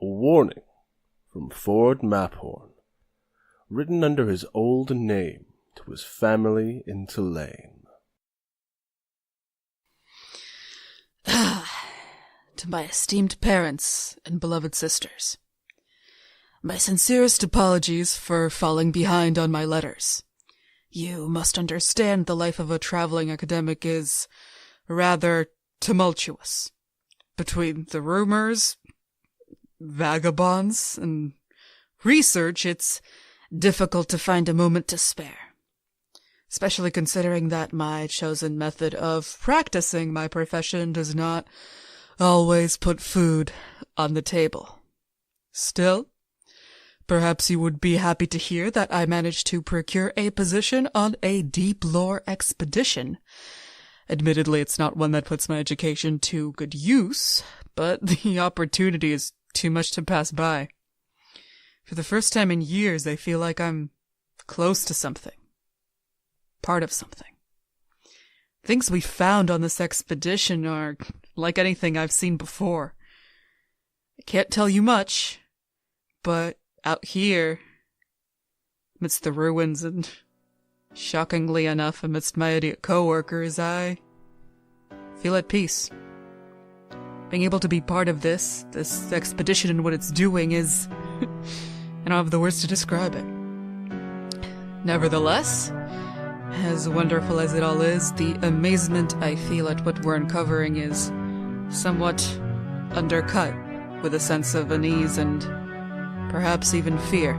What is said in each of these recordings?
A warning from Ford Maphorn, written under his old name to his family in Tulane. To my esteemed parents and beloved sisters, my sincerest apologies for falling behind on my letters. You must understand the life of a traveling academic is rather tumultuous. Between the rumors, vagabonds, and research, it's difficult to find a moment to spare. Especially considering that my chosen method of practicing my profession does not always put food on the table. Still, perhaps you would be happy to hear that I managed to procure a position on a deep lore expedition. Admittedly, it's not one that puts my education to good use, but the opportunity is too much to pass by. For the first time in years, I feel like I'm close to something. Part of something. Things we found on this expedition are like anything I've seen before. I can't tell you much, but out here, amidst the ruins and, shockingly enough, amidst my idiot coworkers, I feel at peace. Being able to be part of this expedition and what it's doing is, I don't have the words to describe it. Nevertheless, as wonderful as it all is, the amazement I feel at what we're uncovering is somewhat undercut with a sense of unease and perhaps even fear.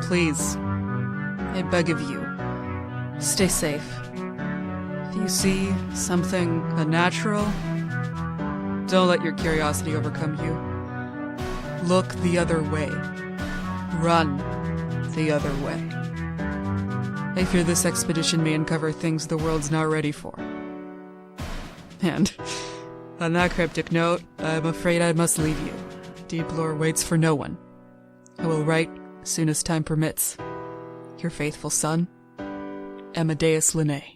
Please, I beg of you, stay safe. If you see something unnatural, don't let your curiosity overcome you. Look the other way. Run the other way. I fear this expedition may uncover things the world's not ready for. And on that cryptic note, I'm afraid I must leave you. Deep lore waits for no one. I will write as soon as time permits. Your faithful son, Amadeus Linnae.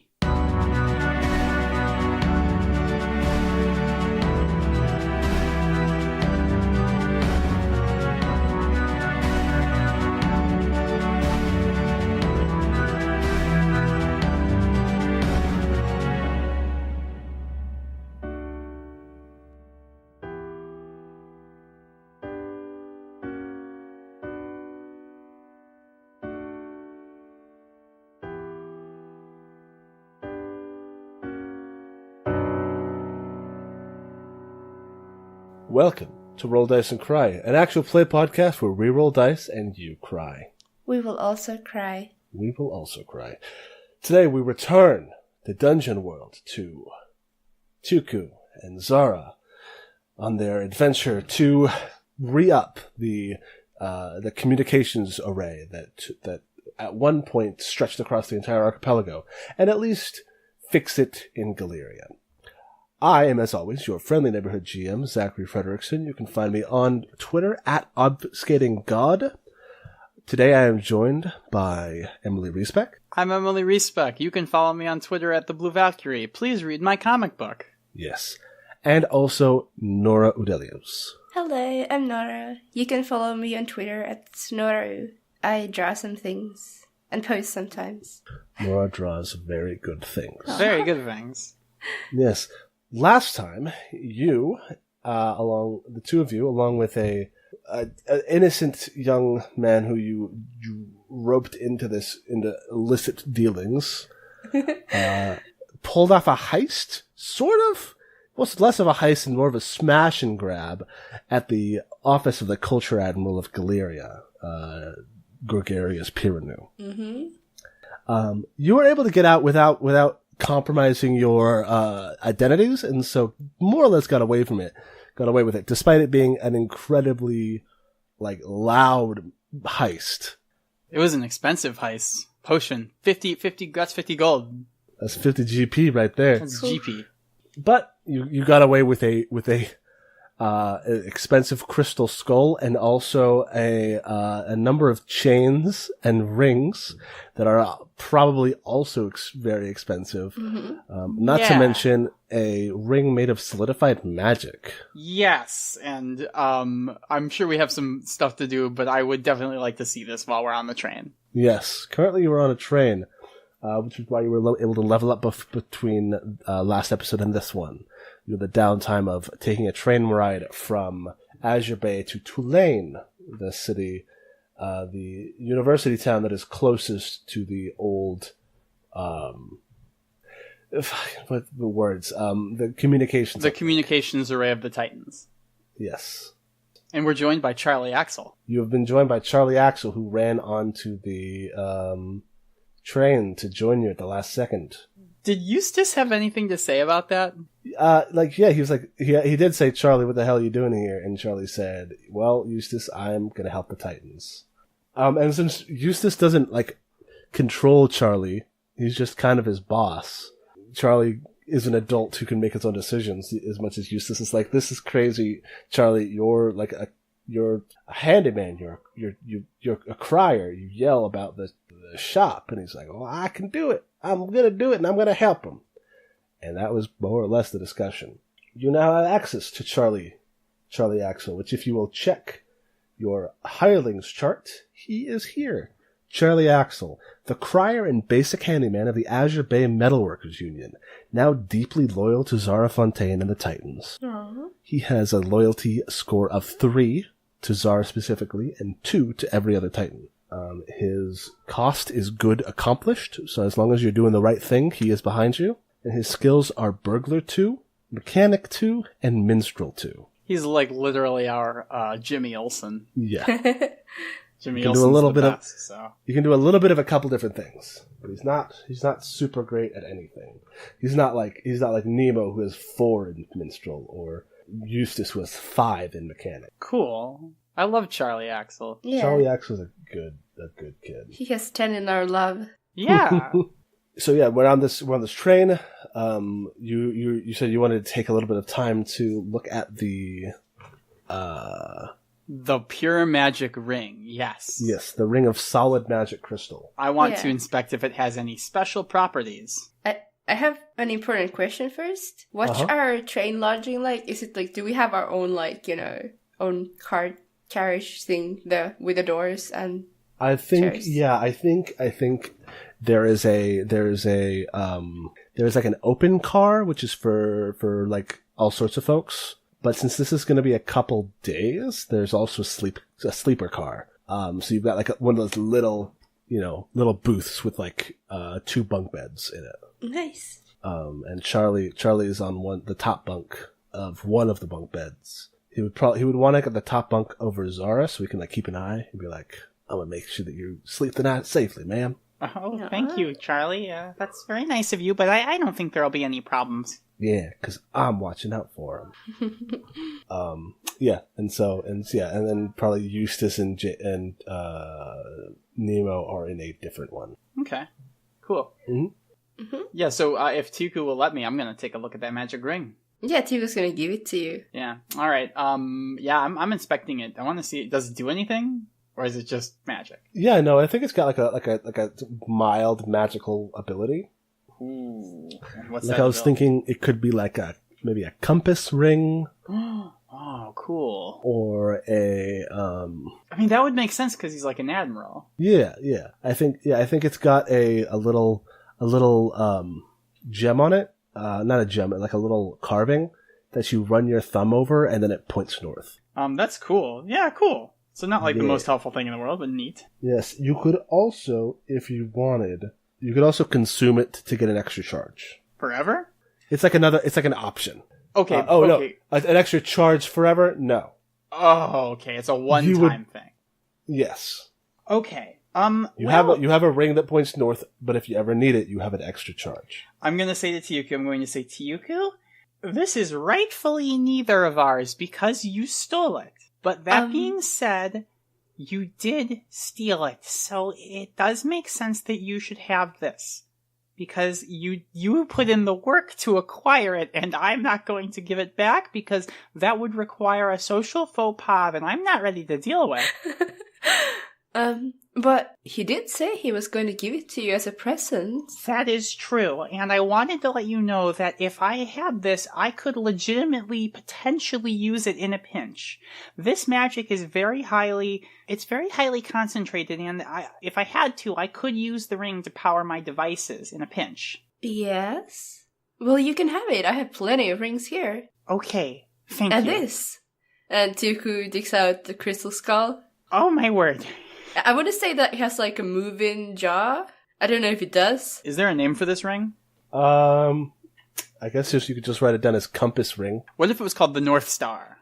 Welcome to Roll Dice and Cry, an actual play podcast where we roll dice and you cry. We will also cry. We will also cry. Today we return to Dungeon World to Tuku and Zara on their adventure to re-up the communications array that at one point stretched across the entire archipelago, and at least fix it in Galerian. I am, as always, your friendly neighborhood GM, Zachary Frederickson. You can find me on Twitter at ObfuscatingGod. Today I am joined by Emily Riesbeck. I'm Emily Riesbeck. You can follow me on Twitter at The Blue Valkyrie. Please read my comic book. Yes. And also Nora Udelius. Hello, I'm Nora. You can follow me on Twitter at Snoru. I draw some things and post sometimes. Nora draws very good things. Very good things. Yes. Last time, you, the two of you, along with a innocent young man who you roped into illicit dealings, pulled off a heist, sort of. Well, it's less of a heist and more of a smash and grab at the office of the Culture Admiral of Galeria, Gregarious Piranu. Mm-hmm. You were able to get out without compromising your identities, and so more or less got away with it, despite it being an incredibly loud heist. It was an expensive heist. Potion. 50 guts, 50 gold. That's 50 GP right there. That's GP. But you got away with a an expensive crystal skull, and also a number of chains and rings that are probably also very expensive. Not to mention a ring made of solidified magic. Yes, and I'm sure we have some stuff to do, but I would definitely like to see this while we're on the train. Yes, currently you were on a train, which is why you were able to level up between last episode and this one. You had the downtime of taking a train ride from Azure Bay to Tulane, the city, the university town that is closest to the old, what the words, the communications. The communications array of the Titans. Yes. And we're joined by Charlie Axel. You have been joined by Charlie Axel, who ran onto the train to join you at the last second. Did Eustace have anything to say about that? He was like, he did say, Charlie, what the hell are you doing here? And Charlie said, well, Eustace, I'm gonna help the Titans. And since Eustace doesn't, control Charlie, he's just kind of his boss. Charlie is an adult who can make his own decisions as much as Eustace is like, this is crazy, Charlie, you're a handyman, you're a crier, you yell about the shop. And he's like, well, I can do it. I'm gonna do it, and I'm gonna help him. And that was more or less the discussion. You now have access to Charlie Axel, which if you will check your hirelings chart, he is here. Charlie Axel, the crier and basic handyman of the Azure Bay Metalworkers Union, now deeply loyal to Zara Fontaine and the Titans. Aww. He has a loyalty score of 3 to Zara specifically, and 2 to every other Titan. His cost is good accomplished, so as long as you're doing the right thing, he is behind you. And his skills are Burglar 2, Mechanic 2, and Minstrel 2. He's like literally our Jimmy Olsen. Yeah. Jimmy You can Olsen's do a little the bit best, so. You can do a little bit of a couple different things, but he's not super great at anything. He's not like Nemo, who has 4 in Minstrel, or Eustace, who has 5 in Mechanic. Cool. I love Charlie Axel. Yeah. Charlie Axel's a good kid. He has 10 in our love. Yeah. So yeah, we're on this train. You said you wanted to take a little bit of time to look at the pure magic ring, yes. Yes, the ring of solid magic crystal. I want to inspect if it has any special properties. I have an important question first. What's our train lodging like? Is it do we have our own own car carriage thing with the doors and I think chairs? Yeah, I think there is an open car which is for all sorts of folks. But since this is going to be a couple days, there's also a sleeper car. So you've got one of those little booths with 2 bunk beds in it. Nice. And Charlie is on the top bunk of one of the bunk beds. He would want to get the top bunk over Zara so we can keep an eye and be like, I'm gonna make sure that you sleep the night safely, ma'am. Oh, thank you, Charlie. That's very nice of you, but I don't think there'll be any problems. Yeah, because I'm watching out for him. And then probably Eustace and Nemo are in a different one. Okay, cool. Mm-hmm. Mm-hmm. Yeah, so if Tiku will let me, I'm gonna take a look at that magic ring. Yeah, Tiku's gonna give it to you. Yeah. All right. I'm inspecting it. I want to see. Does it do anything, or is it just magic? Yeah, no, I think it's got like a mild magical ability. Ooh. What's like that I was ability? thinking, it could be maybe a compass ring. Oh, cool. Or a I mean, that would make sense because he's like an admiral. Yeah. I think it's got a little gem on it. Not a gem, like a little carving that you run your thumb over and then it points north. That's cool. Yeah, cool. So not the most helpful thing in the world, but neat. Yes, you could also, if you wanted, consume it to get an extra charge. Forever? It's like an option. Okay. No, okay. an extra charge forever? No. Oh, okay. It's a one-time thing. Yes. Okay. You have a ring that points north, but if you ever need it, you have an extra charge. I'm going to say to Tiyuku, Tiyuku, this is rightfully neither of ours because you stole it. But that being said, you did steal it, so it does make sense that you should have this. because you put in the work to acquire it, and I'm not going to give it back because that would require a social faux pas that I'm not ready to deal with. But he did say he was going to give it to you as a present. That is true, and I wanted to let you know that if I had this, I could legitimately, potentially use it in a pinch. This magic is very highly concentrated, and if I had to, I could use the ring to power my devices in a pinch. Yes? Well, you can have it. I have plenty of rings here. Okay, thank you. And this. And Tuku digs out the crystal skull. Oh my word. I wouldn't say that it has like a move-in jaw. I don't know if it does. Is there a name for this ring? I guess you could just write it down as compass ring. What if it was called the North Star?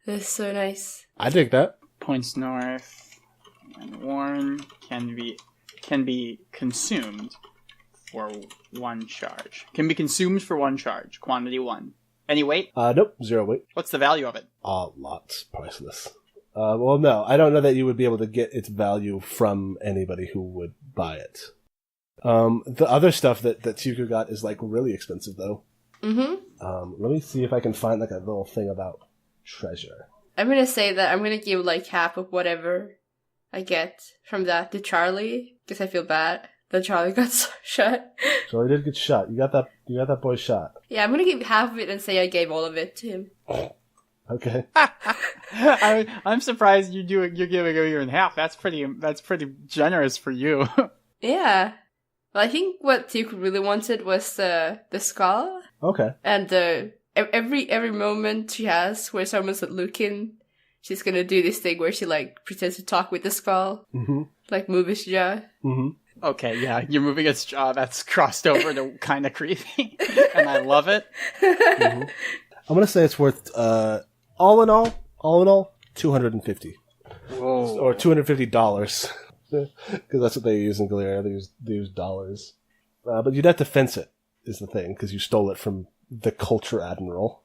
That's so nice. I dig that. Points north and worn can be consumed for 1 charge. Can be consumed for 1 charge. Quantity 1. Any weight? Nope, 0 weight. What's the value of it? Lots. Priceless. Well, no, I don't know that you would be able to get its value from anybody who would buy it. The other stuff that Tuku got is like really expensive though. Mm-hmm. Let me see if I can find like a little thing about treasure. I'm gonna say that I'm gonna give like half of whatever I get from that to Charlie, because I feel bad that Charlie got shot. Charlie did get shot. You got that boy shot. Yeah, I'm gonna give half of it and say I gave all of it to him. Okay. I'm surprised you're giving him even half. That's pretty generous for you. Yeah. Well, I think what Tuku really wanted was the skull. Okay. And every moment she has where someone's looking, she's gonna do this thing where she like pretends to talk with the skull. Mm-hmm. Like move his jaw. Mm-hmm. Okay, yeah, you're moving its jaw. That's crossed over to kind of creepy, and I love it. Mm-hmm. I'm gonna say it's worth all in all, $250. Whoa. Or $250. Because that's what they use in Galera. They use dollars. But you'd have to fence it, is the thing, because you stole it from the Culture Admiral.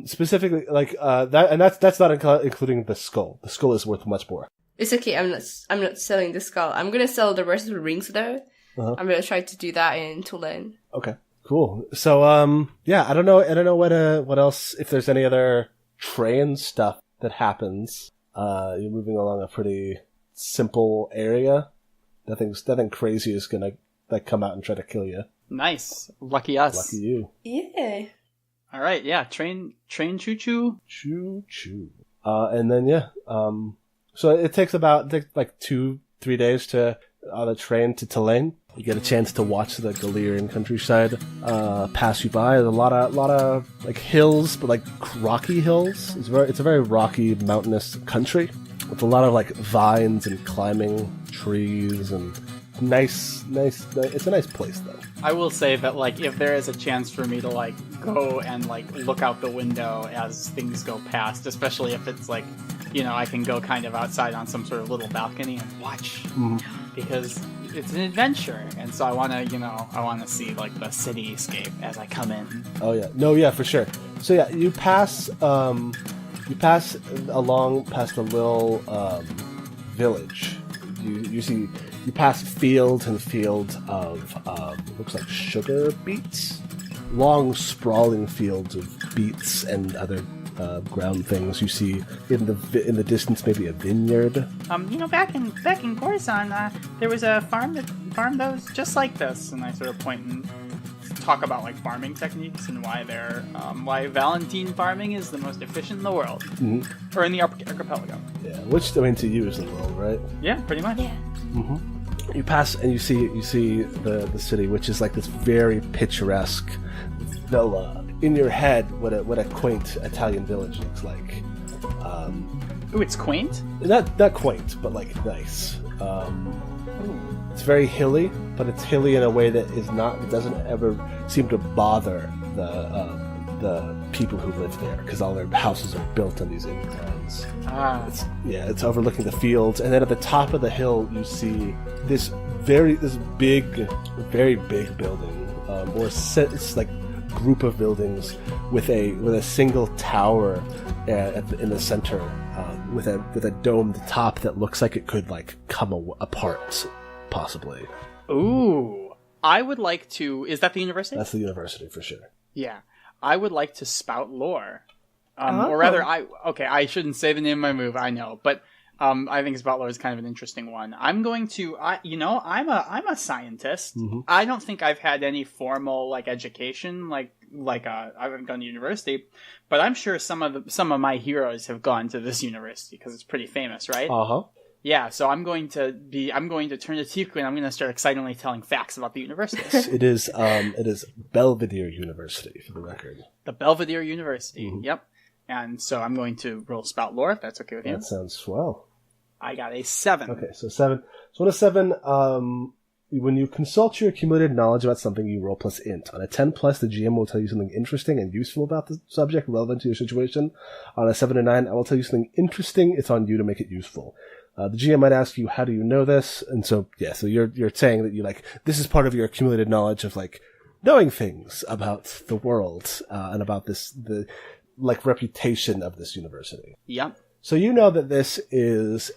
Specifically, like, that's not including the skull. The skull is worth much more. It's okay, I'm not selling the skull. I'm gonna sell the rest of the rings though. Uh-huh. I'm gonna try to do that in Tulane. Okay. Cool. So, yeah, I don't know what else, if there's any other train stuff that happens. You're moving along a pretty simple area. Nothing crazy is gonna, like, come out and try to kill you. Nice. Lucky us. Lucky you. Yeah. Alright, yeah, train choo-choo. Choo-choo. And then, yeah, so it takes like 2-3 days on a train to Tulane. You get a chance to watch the Galerian countryside pass you by. There's a lot of like hills, but like rocky hills. It's a very rocky, mountainous country with a lot of like vines and climbing trees and nice. It's a nice place though. I will say that like if there is a chance for me to like go and like look out the window as things go past, especially if it's like, you know, I can go kind of outside on some sort of little balcony and watch. Mm-hmm. Because it's an adventure, and so I want to see like the cityscape as I come in. Oh yeah, no, yeah, for sure. So yeah, you pass along past a little village. You pass field and field of looks like sugar beets, long sprawling fields of beets and other ground things. You see in the distance maybe a vineyard. Back in Coruscant, there was a farm that was just like this, and I sort of point and talk about like farming techniques and why Valentine farming is the most efficient in the world, or in the archipelago. Yeah, which I mean to you is the world, right? Yeah, pretty much. Yeah. Mm-hmm. You pass and you see the city, which is like this very picturesque villa. In your head, what a quaint Italian village looks like. Ooh, it's quaint? Not quaint, but like nice. It's very hilly, but it's hilly in a way that doesn't ever seem to bother the people who live there, because all their houses are built on these inclines. It's overlooking the fields, and then at the top of the hill you see this very big building, or it's like group of buildings with a single tower in the center, with a domed top that looks like it could like come apart, possibly. Ooh, I would like to... Is that the university? That's the university for sure. Yeah. I would like to spout lore. Or rather, I shouldn't say the name of my move, I know. But I think spout lore is kind of an interesting one. I'm going to... I'm a scientist. Mm-hmm. I don't think I've had any formal education, I haven't gone to university. But I'm sure some of my heroes have gone to this university because it's pretty famous, right? Uh-huh. Yeah, so I'm going to turn to Tiku and I'm going to start excitedly telling facts about the university. It is Belvedere University, for the record. The Belvedere University, Mm-hmm. Yep. And so I'm going to roll spout lore, if that's okay with you. That sounds swell. I got a 7. Okay, so 7. So on a 7, when you consult your accumulated knowledge about something, you roll plus int. On a 10 plus, the GM will tell you something interesting and useful about the subject relevant to your situation. On a 7 or 9, I will tell you something interesting. It's on you to make it useful. The GM might ask you, how do you know this? And so, yeah, so you're saying that this is part of your accumulated knowledge of, knowing things about the world, and about the reputation of this university. Yep. So you know that this is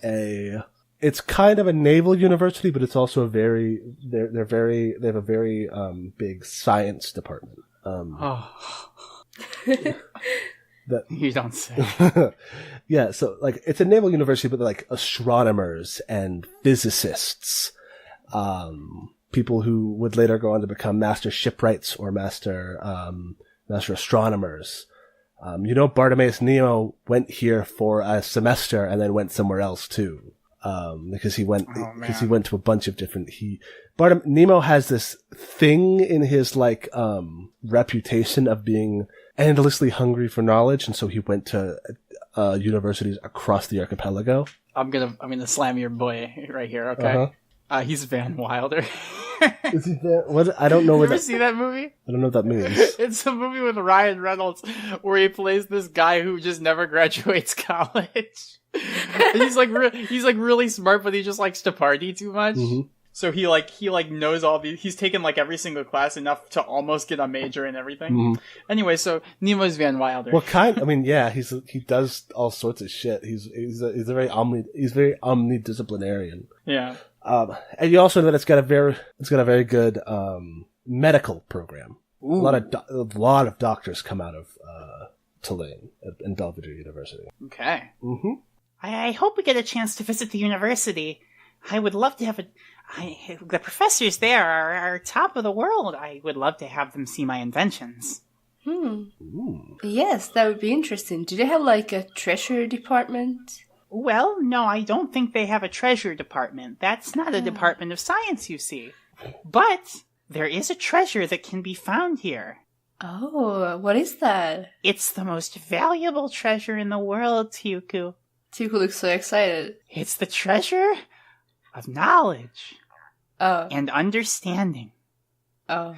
it's kind of a naval university, but it's also they have a very big science department. That you don't say. Yeah, so it's a naval university, but they're astronomers and physicists, people who would later go on to become master shipwrights or master astronomers. Bartimaeus Nemo went here for a semester and then went somewhere else too. Because he went to a bunch of different, Nemo has this thing in his reputation of being endlessly hungry for knowledge. And so he went to, universities across the archipelago. I'm gonna slam your boy right here. Okay. Uh-huh. He's Van Wilder. Is he there? What? I don't know. You ever see that movie? I don't know what that means. It's a movie with Ryan Reynolds where he plays this guy who just never graduates college. He's really smart, but he just likes to party too much. Mm-hmm. So he knows all these. He's taken every single class enough to almost get a major and everything. Mm-hmm. Anyway, so Nemo's Van Wilder. What kind? I mean, yeah, he does all sorts of shit. He's very omnidisciplinarian. Yeah. And you also know that it's got a very good medical program. Ooh. A lot of doctors come out of Tulane and Belvedere University. Okay. Mm-hmm. I hope we get a chance to visit the university. I would love to have the professors there are top of the world. I would love to have them see my inventions. Ooh. Yes, that would be interesting. Do they have a treasure department? Well, no, I don't think they have a treasure department. That's not a department of science, you see. But there is a treasure that can be found here. Oh, what is that? It's the most valuable treasure in the world, Tiku. Tiku looks so excited. It's the treasure of knowledge. Oh. And understanding. Oh.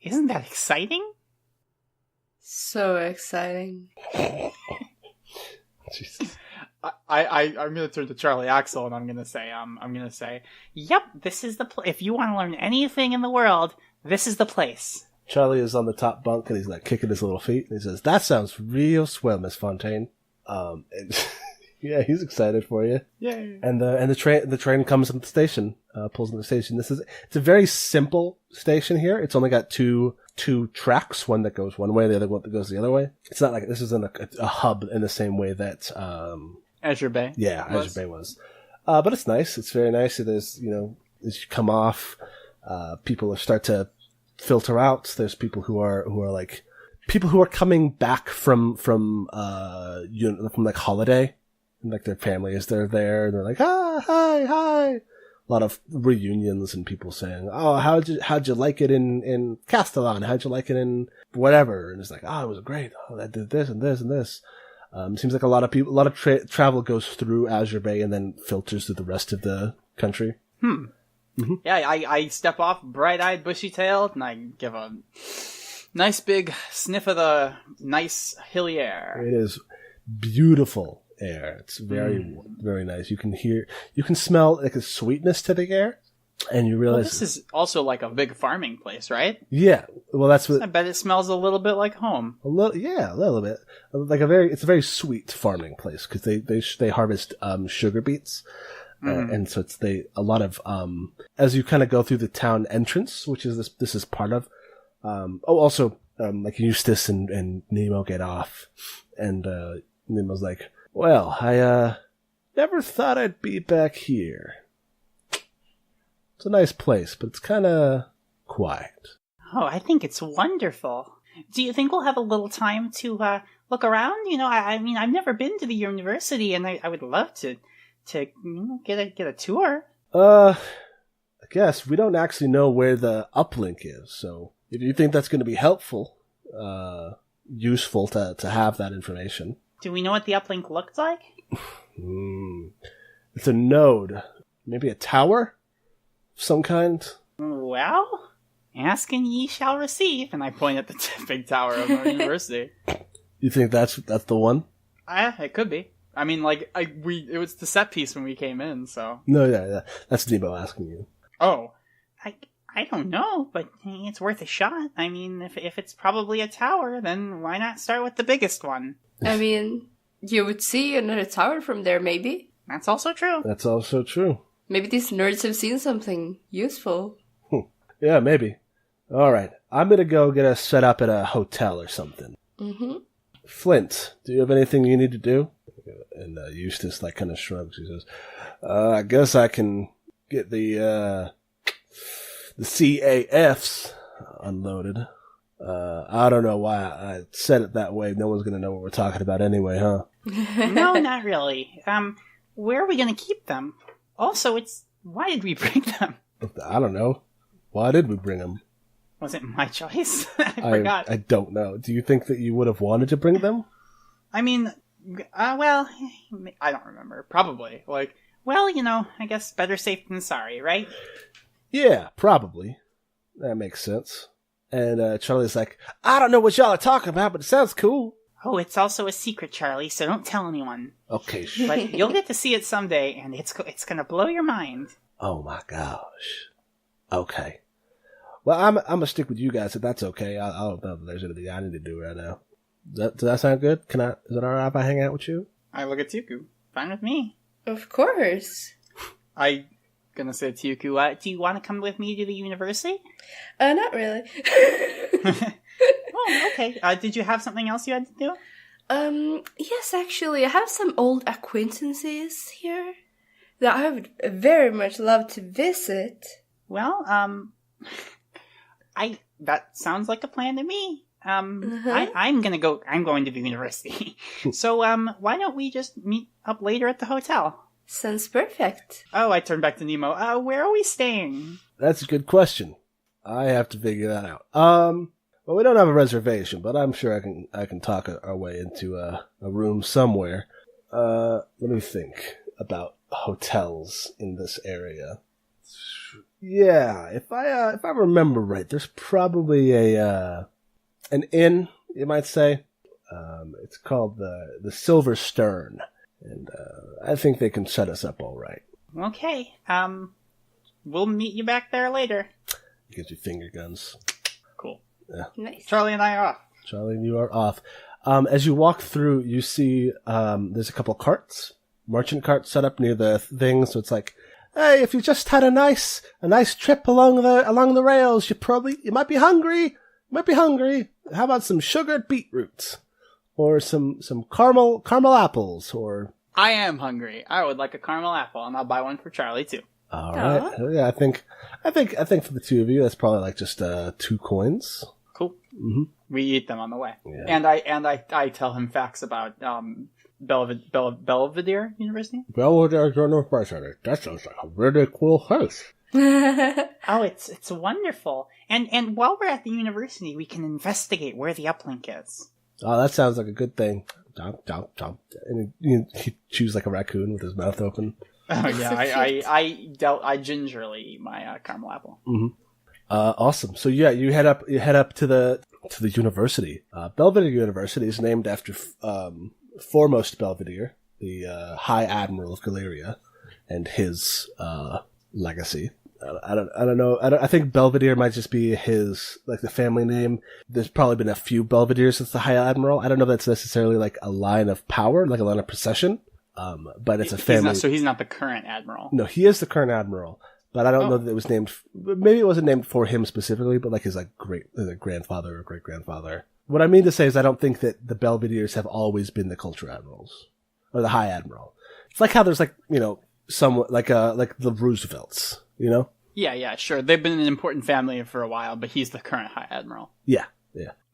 Isn't that exciting? So exciting. Jesus. I'm going to turn to Charlie Axel and I'm going to say, yep, this is the place. If you want to learn anything in the world, this is the place. Charlie is on the top bunk and he's kicking his little feet and he says, "That sounds real swell, Miss Fontaine." And yeah, he's excited for you. Yay. And the train comes into the station, pulls into the station. It's a very simple station here. It's only got two tracks, one that goes one way, the other one that goes the other way. It's not this isn't a hub in the same way that Azure Bay. Yeah, Azure Bay was. But it's nice. It's very nice. There's as you come off, people start to filter out. There's people who are people who are coming back from holiday, and their family is there, and they're hi. A lot of reunions and people saying, "Oh, how'd you like it in Castellan? How'd you like it in whatever?" And it's it was great. Oh, I did this and this and this. Seems like a lot of travel goes through Azure Bay and then filters through the rest of the country. Mm-hmm. Yeah, I step off bright-eyed, bushy-tailed, and I give a nice big sniff of the nice hilly air. It is beautiful air. It's very, very nice. You can smell a sweetness to the air, and you realize this is also a big farming place, right? Yeah. Well, that's what I bet it smells a little bit like home. A little bit. It's a very sweet farming place because they harvest sugar beets. And so it's a lot of, as you kind of go through the town entrance, which is this is part of, like Eustace and Nemo get off, and, Nemo's like, well, I, never thought I'd be back here. It's a nice place, but it's kind of quiet. Oh, I think it's wonderful. Do you think we'll have a little time to, look around? I mean, I've never been to the university, and I would love to get a tour. I guess we don't actually know where the uplink is, so if you think that's going to be helpful, useful to have that information. Do we know what the uplink looks like? It's a node, maybe a tower of some kind. Well, ask and ye shall receive, and I point at the big tower of our university. You think that's the one? It could be. I mean, like, it was the set piece when we came in, so. No, yeah. That's Nemo asking you. Oh. I don't know, but it's worth a shot. I mean, if it's probably a tower, then why not start with the biggest one? I mean, you would see another tower from there, maybe. That's also true. That's also true. Maybe these nerds have seen something useful. Yeah, maybe. All right. I'm going to go get us set up at a hotel or something. Mm-hmm. Flint, do you have anything you need to do? And Eustace kind of shrugs. He says, I guess I can get the CAFs unloaded. I don't know why I said it that way. No one's going to know what we're talking about anyway, huh? No, not really. Where are we going to keep them? Also, why did we bring them? I don't know. Why did we bring them? Was it my choice? I forgot. I don't know. Do you think that you would have wanted to bring them? I mean, well, I don't remember. Probably. Well, I guess better safe than sorry, right? Yeah, probably. That makes sense. And Charlie's like, I don't know what y'all are talking about, but it sounds cool. Oh, it's also a secret, Charlie, so don't tell anyone. Okay, But you'll get to see it someday, and it's gonna blow your mind. Oh my gosh. Okay. Well, I'm gonna stick with you guys if that's okay. I don't know if there's anything I need to do right now. Does that sound good? Is it alright if I hang out with you? I look at Tuku. Fine with me. Of course. I gonna say Tuku, Do you want to come with me to the university? Not really. Oh, okay. Did you have something else you had to do? Yes, actually, I have some old acquaintances here that I would very much love to visit. Well, that sounds like a plan to me. I'm going to the university. So, why don't we just meet up later at the hotel? Sounds perfect. Oh, I turned back to Nemo. Where are we staying? That's a good question. I have to figure that out. Well, we don't have a reservation, but I'm sure I can talk our way into a room somewhere. Let me think about hotels in this area. Yeah, if I remember right, there's probably an inn, you might say. It's called the Silver Stern, and I think they can set us up all right. Okay. We'll meet you back there later. Gives you finger guns. cool. Yeah. Nice. Charlie and I are off. Charlie and you are off. As you walk through, you see there's a couple carts, merchant carts set up near the thing. So it's like, hey, if you just had a nice trip along the rails, you might be hungry. How about some sugared beetroots, or some caramel apples, or? I am hungry. I would like a caramel apple, and I'll buy one for Charlie too. All right. Yeah, I think for the two of you, that's probably like just 2 coins. Cool. Mm-hmm. We eat them on the way, Yeah. and I tell him facts about Belvedere University. Belvedere University. That sounds like a really cool place. Oh, it's wonderful. And while we're at the university, we can investigate where the uplink is. Oh, that sounds like a good thing. Jump, jump, jump. And he chews like a raccoon with his mouth open. Oh yeah, I gingerly eat my caramel apple. Mm-hmm. Awesome. So yeah, you head up to the university. Belvedere University is named after Foremost Belvedere, the High Admiral of Galeria, and his legacy. I don't know. I think Belvedere might just be his, like, the family name. There's probably been a few Belvederes since the High Admiral. I don't know if that's necessarily like a line of power, like a line of procession. But it's a family. So he's not the current admiral. No, he is the current admiral, but I don't know that it was named. Maybe it wasn't named for him specifically, but like his like grandfather or great grandfather. What I mean to say is, I don't think that the Belvederes have always been the culture admirals or the high admiral. It's like how there's like some like the Roosevelts, Yeah, sure. They've been an important family for a while, but he's the current high admiral. Yeah.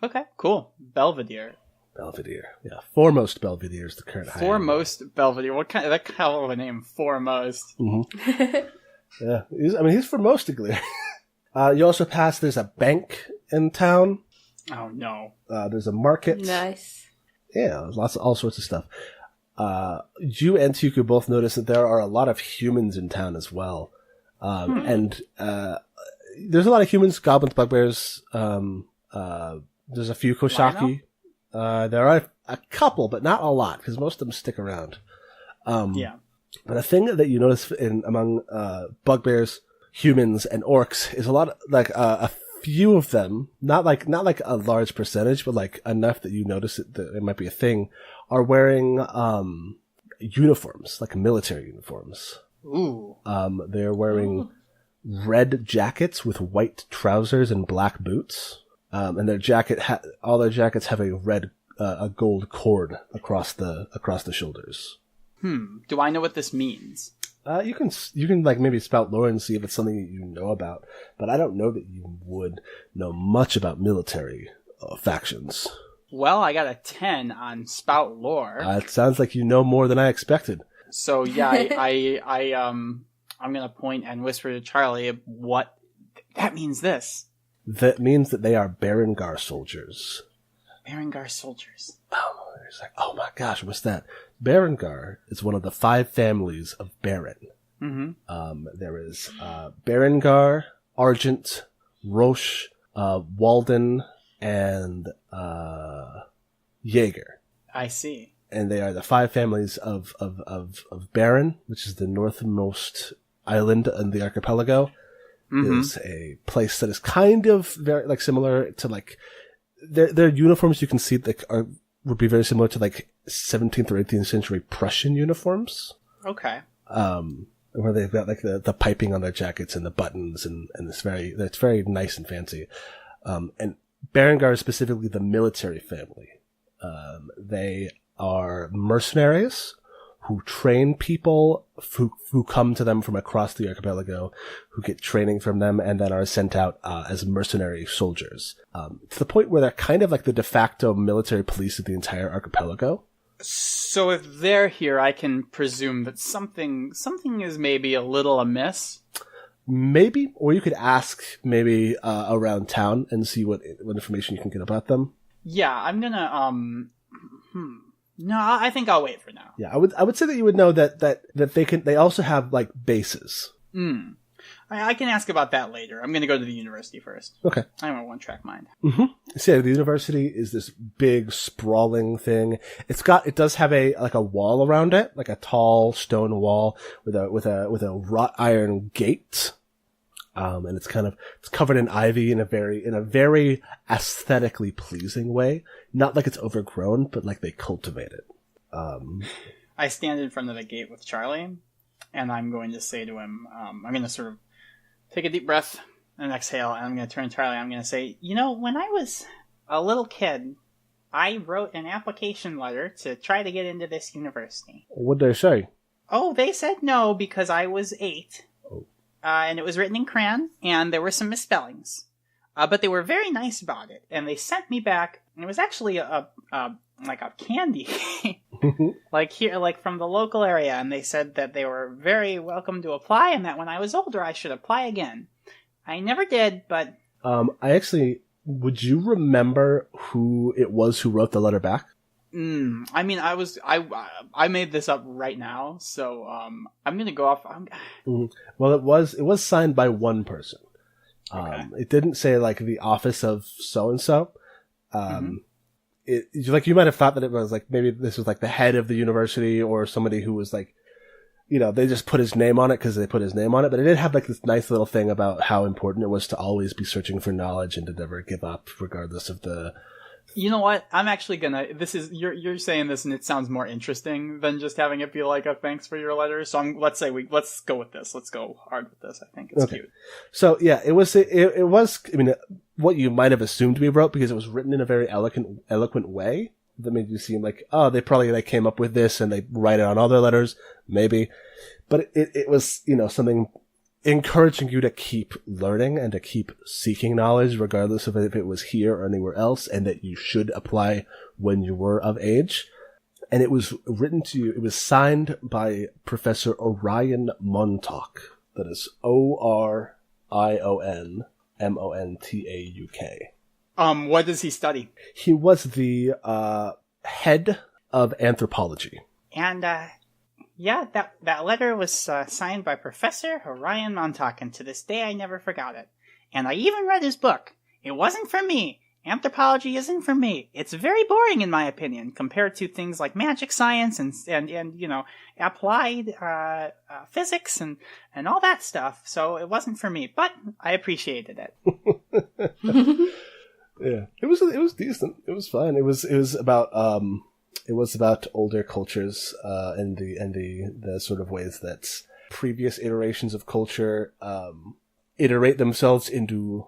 Okay, cool. Belvedere. Yeah. Foremost Belvedere is the current high admiral. Foremost Belvedere. What kind of a name? Foremost. Mm-hmm. Yeah, he's foremostigly. You also pass. There's a bank in town. Oh no. There's a market. Nice. Yeah, there's all sorts of stuff. You and Tuku both notice that there are a lot of humans in town as well. And there's a lot of humans, goblins, bugbears. There's a few Koshaki. There are a couple, but not a lot, because most of them stick around. Yeah. But a thing that you notice among bugbears, humans, and orcs is a lot of, like a few of them, not like a large percentage, but like enough that you notice that it might be a thing, are wearing uniforms, like military uniforms. Ooh. They're wearing red jackets with white trousers and black boots. And all their jackets have a gold cord across the shoulders. Do I know what this means? You can like maybe spout lore and see if it's something that you know about, but I don't know that you would know much about military factions. Well, I got a 10 on spout lore. It sounds like you know more than I expected. So yeah, I'm gonna point and whisper to Charlie what that means. That means that they are Berengar soldiers. Berengar soldiers. It's like, oh my gosh, what's that? Berengar is one of the 5 families of Beren. Mm-hmm. There is Berengar, Argent, Roche, Walden, and Jaeger. I see. And they are the 5 families of Beren, which is the northmost island in the archipelago. Mm-hmm. Is a place that is kind of very like similar to like their uniforms. You can see would be very similar to like 17th or 18th century Prussian uniforms. Okay. Where they've got like the piping on their jackets and the buttons and it's very nice and fancy. And Berengar is specifically the military family. They are mercenaries who train people who come to them from across the archipelago, who get training from them and then are sent out as mercenary soldiers. To the point where they're kind of like the de facto military police of the entire archipelago. So if they're here, I can presume that something is maybe a little amiss. Maybe, or you could ask maybe around town and see what information you can get about them. Yeah, I'm gonna No, I think I'll wait for now. Yeah, I would say that you would know that they also have like bases. I can ask about that later. I'm gonna go to the university first. Okay. I have a one-track mind. Mm-hmm. So yeah, the university is this big sprawling thing. It does have a wall around it, like a tall stone wall with a wrought iron gate. And it's covered in ivy in a very aesthetically pleasing way. Not like it's overgrown, but like they cultivate it. I stand in front of the gate with Charlie, and I'm going to say to him, I'm going to sort of take a deep breath and exhale, and I'm going to turn to Charlie. I'm going to say, when I was a little kid, I wrote an application letter to try to get into this university. What'd they say? Oh, they said no because I was 8. And it was written in crayon, and there were some misspellings. But they were very nice about it, and they sent me back, and it was actually a candy. like from the local area, and they said that they were very welcome to apply, and that when I was older, I should apply again. I never did, but... would you remember who it was who wrote the letter back? I mean, I made this up right now, so I'm gonna go off. Well, it was signed by one person. Okay. It didn't say like the office of so and so. You might have thought that it was like maybe this was like the head of the university or somebody who was like, they just put his name on it because they put his name on it. But it did have like this nice little thing about how important it was to always be searching for knowledge and to never give up, regardless of the You know what? I'm actually gonna. You're saying this, and it sounds more interesting than just having it be like a thanks for your letter. So let's go with this. Let's go hard with this. I think it's cute. So yeah, it was. I mean, what you might have assumed we wrote because it was written in a very eloquent way that made you seem like, oh, they probably like came up with this and they write it on all their letters, maybe. But it was, something encouraging you to keep learning and to keep seeking knowledge, regardless of if it was here or anywhere else, and that you should apply when you were of age. And it was written to you, it was signed by Professor Orion Montauk. That is OrionMontauk. What does he study? He was the head of anthropology. And, yeah, that letter was signed by Professor Orion Montauk, and to this day I never forgot it. And I even read his book. It wasn't for me. Anthropology isn't for me. It's very boring in my opinion, compared to things like magic science and applied physics and all that stuff. So it wasn't for me, but I appreciated it. Yeah, it was decent. It was fun. It was about older cultures and the sort of ways that previous iterations of culture iterate themselves into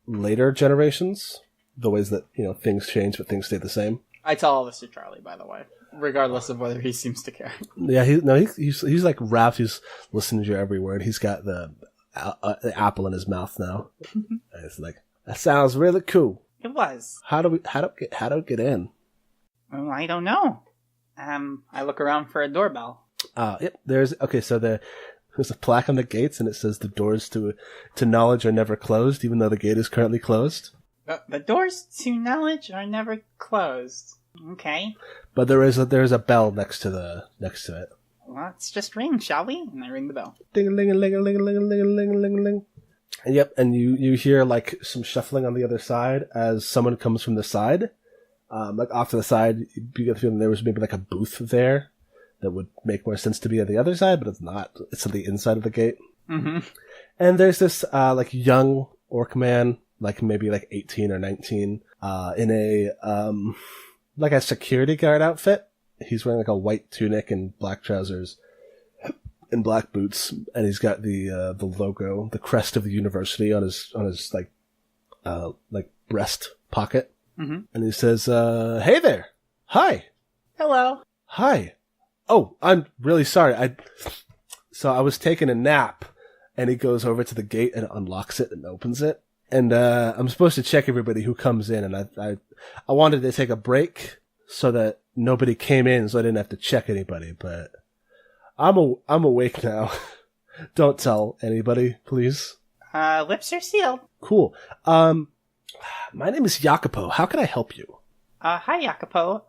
later generations. The ways that things change but things stay the same. I tell all this to Charlie, by the way, regardless of whether he seems to care. Yeah, he's like rapt. He's listening to your every word. He's got the apple in his mouth now. And it's like, that sounds really cool. It was. How do we get in? Oh, I don't know. I look around for a doorbell. Yep. There's a plaque on the gates, and it says the doors to knowledge are never closed, even though the gate is currently closed. The doors to knowledge are never closed. Okay. But there's a bell next to it. Well, let's just ring, shall we? And I ring the bell. Ding-a-ling-a-ling-a-ling-a-ling-a-ling-a-ling-a-ling. And yep, and you hear like some shuffling on the other side as someone comes from the side. Like off to the side, you get the feeling there was maybe like a booth there that would make more sense to be on the other side, but it's not. It's on the inside of the gate. Mm-hmm. And there's this like young orc man, like maybe like 18 or 19, in a like a security guard outfit. He's wearing like a white tunic and black trousers and black boots, and he's got the logo, the crest of the university on his like breast pocket. Mm-hmm. And he says, "Hey there, hi, Hello. hi. Oh, I'm really sorry. I was taking a nap." And he goes over to the gate and unlocks it and opens it. And I'm supposed to check everybody who comes in, and I wanted to take a break so that nobody came in, so I didn't have to check anybody. But I'm awake now. Don't tell anybody, please. Lips are sealed. Cool. My name is Jacopo. How can I help you? Hi, Jacopo.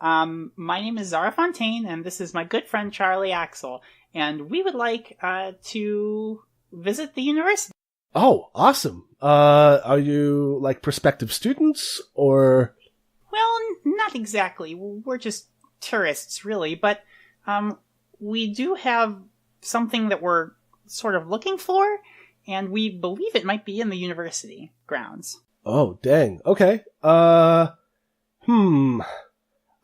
My name is Zara Fontaine, and this is my good friend Charlie Axel. And we would like to visit the university. Oh, awesome. Are you like prospective students or? Well, not exactly. We're just tourists, really. But we do have something that we're sort of looking for, and we believe it might be in the university grounds. Oh, dang. Okay. I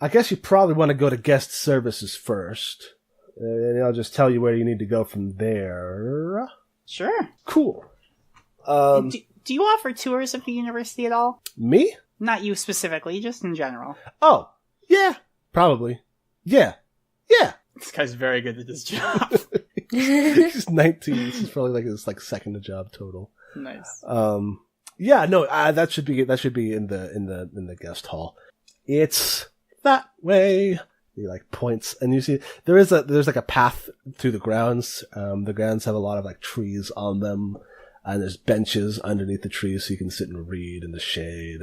guess you probably want to go to guest services first. And I'll just tell you where you need to go from there. Sure. Cool. Do you offer tours of the university at all? Me? Not you specifically, just in general. Oh, yeah. Probably. Yeah. Yeah. This guy's very good at his job. He's 19. This is probably like his second job total. Nice. Yeah, no, that should be in the guest hall. It's that way. He points, and you see there's like a path through the grounds. The grounds have a lot of trees on them, and there's benches underneath the trees so you can sit and read in the shade.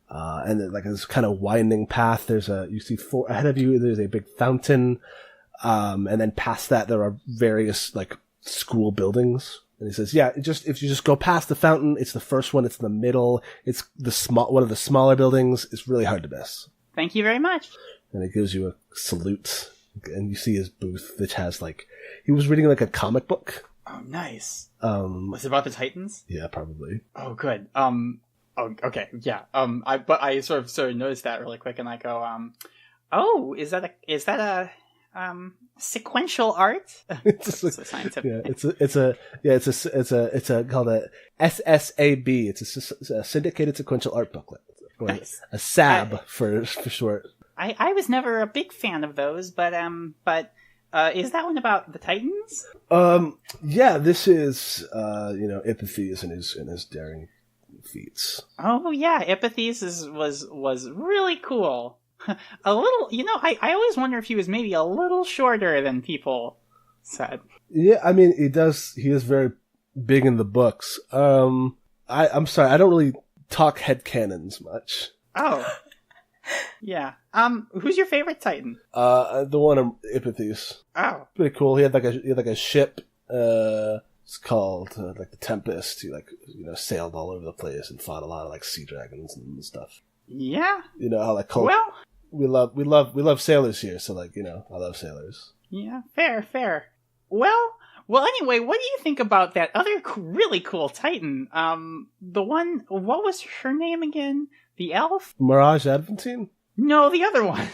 And then this kind of winding path. You see ahead of you. There's a big fountain, and then past that there are various school buildings. And he says, "Yeah, if you just go past the fountain, it's the first one. It's in the middle. It's one of the smaller buildings. It's really hard to miss." Thank you very much. And he gives you a salute, and you see his booth, which has he was reading a comic book. Oh, nice. Was it about the Titans? Yeah, probably. Oh, good. Oh, okay, yeah. I sort of noticed that really quick, and I go, oh, is that a sequential art? It's a scientific. Yeah, it's a called a SSAB. It's a syndicated sequential art booklet, or Nice. a SAB for short. I was never a big fan of those, but is that one about the Titans? Yeah, this is Ipithes and his daring feats. Oh yeah, Ipithes was really cool. A little, I always wonder if he was maybe a little shorter than people said. Yeah, I mean, he is very big in the books. I'm sorry, I don't really talk headcanons much. Oh. Yeah. Who's your favorite Titan? The one in Ipithes. Oh. Pretty cool. He had like a ship, it's called like the Tempest. He sailed all over the place and fought a lot of like sea dragons and stuff. Yeah. You know how like Well, we love sailors here, so I love sailors. yeah, fair. Well, anyway, what do you think about that other really cool Titan? The one, what was her name again? The elf? Mirage Adventine? No, the other one.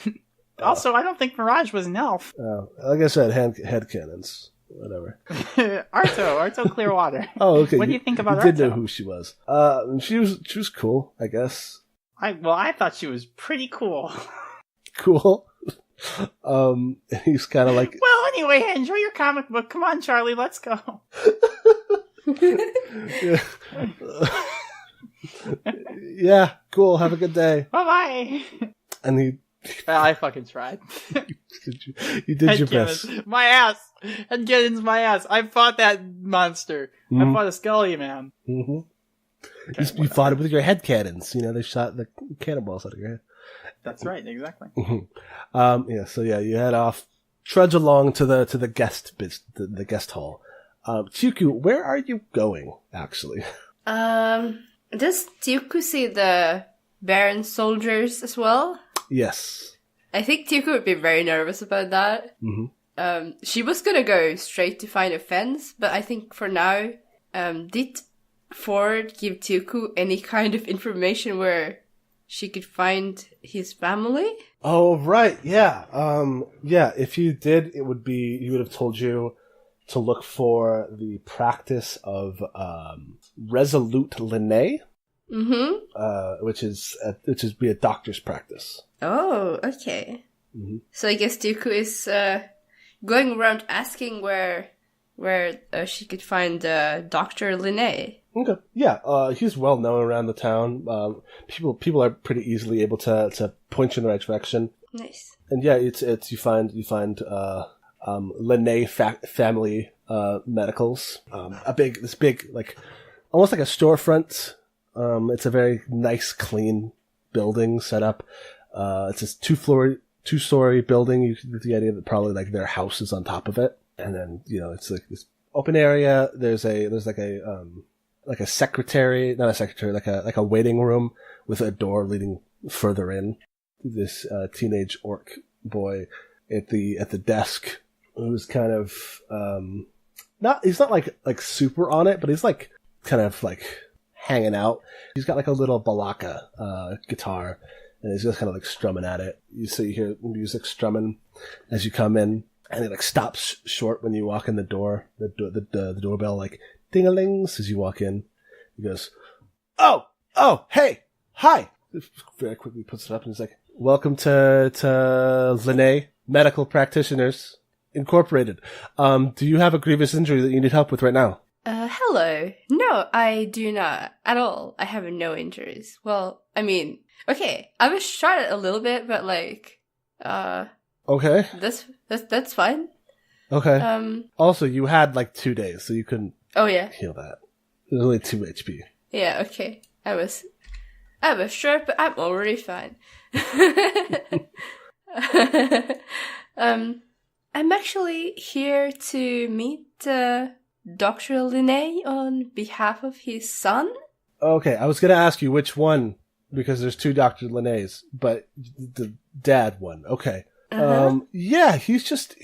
Also, I don't think Mirage was an elf. Like I said, headcanons. Whatever. Arto Clearwater. Oh, okay. What do you think about You did Arto? know who she was. She was cool, I guess. I thought she was pretty cool. Cool. He's kind of like... Well, anyway, enjoy your comic book. Come on, Charlie, let's go. Yeah, cool. Have a good day. Bye-bye. And he... I fucking tried. You did your best. My ass! Headcanon's my ass! I fought that monster. Mhm. I fought a Scully man. Mm-hmm. You fought it with your head cannons. They shot the cannonballs out of your head. That's right, exactly. So you head off, trudge along to the guest hall. Tyuku, where are you going, actually? Does Tyuku see the Baron soldiers as well? Yes. I think Tyuku would be very nervous about that. Mm-hmm. She was gonna go straight to find a fence, but I think for now, did Ford give Tyuku any kind of information where she could find his family? Oh, right. Yeah. If you did, he would have told you to look for the practice of resolute Linnae, which is be a doctor's practice. Oh, okay. Mm-hmm. So I guess Tyuku is going around asking where she could find Dr. Linnae. Okay. Yeah. He's well known around the town. People are pretty easily able to point you in the right direction. Nice. And yeah, it's you find Linnae family medicals. This big like almost like a storefront. It's a very nice, clean building set up. It's this two-story building. You get the idea that probably like their house is on top of it, and then it's like this open area. There's like a secretary, not a secretary, like a waiting room with a door leading further in. This teenage orc boy at the desk who's kind of he's not like super on it, but he's like kind of like hanging out. He's got like a little balaka guitar, and he's just kind of like strumming at it. You hear music strumming as you come in, and it like stops short when you walk in the door. The doorbell like ding-a-lings as you walk in. He goes, oh, hey, hi. Very quickly puts it up and he's like, welcome to Linnae Medical Practitioners Incorporated. Do you have a grievous injury that you need help with right now? Hello. No, I do not at all. I have no injuries. Well, I mean, okay, I was shot a little bit, but like, okay, that's fine. Okay. Also, you had like 2 days, so you couldn't. Oh yeah. Heal that. There's only 2 HP. Yeah. Okay. I was short, but I'm already fine. I'm actually here to meet Dr. Linnae on behalf of his son. Okay, I was going to ask you which one, because there's 2 Dr. Linnae's, but the dad one. Okay. Yeah, he's just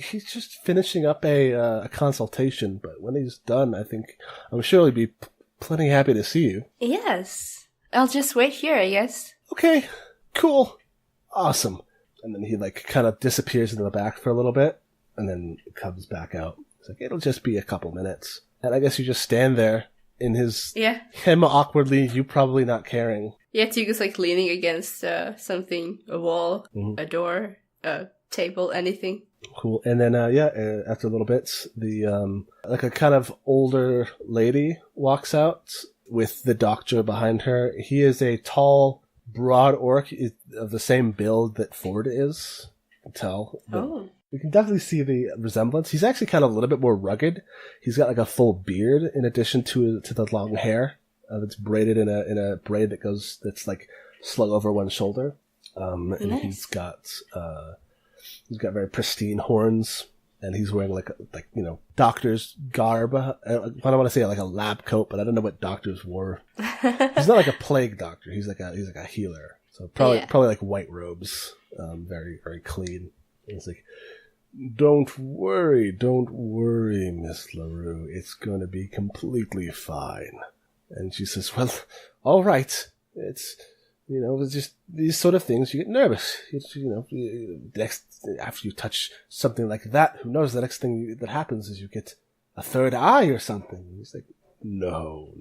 finishing up a consultation, but when he's done, I'm sure he'll be plenty happy to see you. Yes. I'll just wait here, I guess. Okay, cool, awesome. And then he like kind of disappears into the back for a little bit, and then comes back out. It's like, it'll just be a couple minutes. And I guess you just stand there in him awkwardly, you probably not caring. Yeah, Tuku's like leaning against something, a wall, a door, a table, anything. Cool. And then, after a little bit, the, like a kind of older lady walks out with the doctor behind her. He is a tall, broad orc of the same build that Ford is. You can tell. Oh. We can definitely see the resemblance. He's actually kind of a little bit more rugged. He's got like a full beard in addition to the long hair that's braided in a braid that's like slung over one shoulder. And nice. he's got very pristine horns, and he's wearing like doctor's garb. I don't want to say like a lab coat, but I don't know what doctors wore. He's not like a plague doctor. He's like a healer. So probably like white robes, very, very clean. And it's like, don't worry, Miss LaRue. It's going to be completely fine. And she says, well, all right. It's just these sort of things. You get nervous. After you touch something like that, who knows, the next thing that happens is you get a third eye or something. And he's like, no.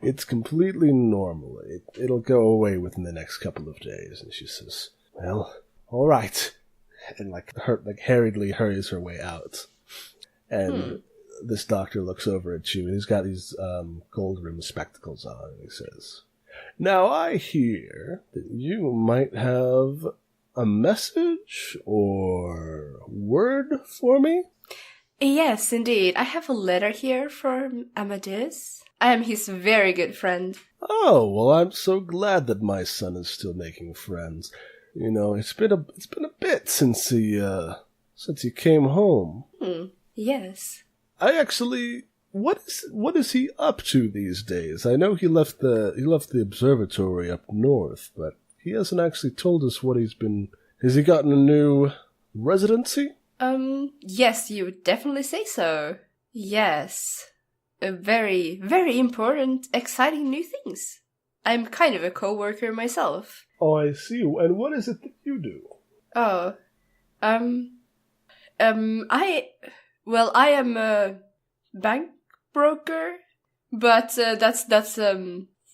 It's completely normal. It'll go away within the next couple of days. And she says, well, all right. And hurriedly hurries her way out. And this doctor looks over at you, and he's got these gold rimmed spectacles on, and he says, now I hear that you might have a message or word for me? Yes, indeed. I have a letter here from Amadeus. I am his very good friend. Oh, well, I'm so glad that my son is still making friends. It's been a bit since he came home. Yes. What is he up to these days? I know he left the observatory up north, but he hasn't actually told us what he's been. Has he gotten a new residency? Yes, you would definitely say so. Yes. Very, very important, exciting new things. I'm kind of a co-worker myself. Oh, I see. And what is it that you do? Oh, I am a bank broker, but that's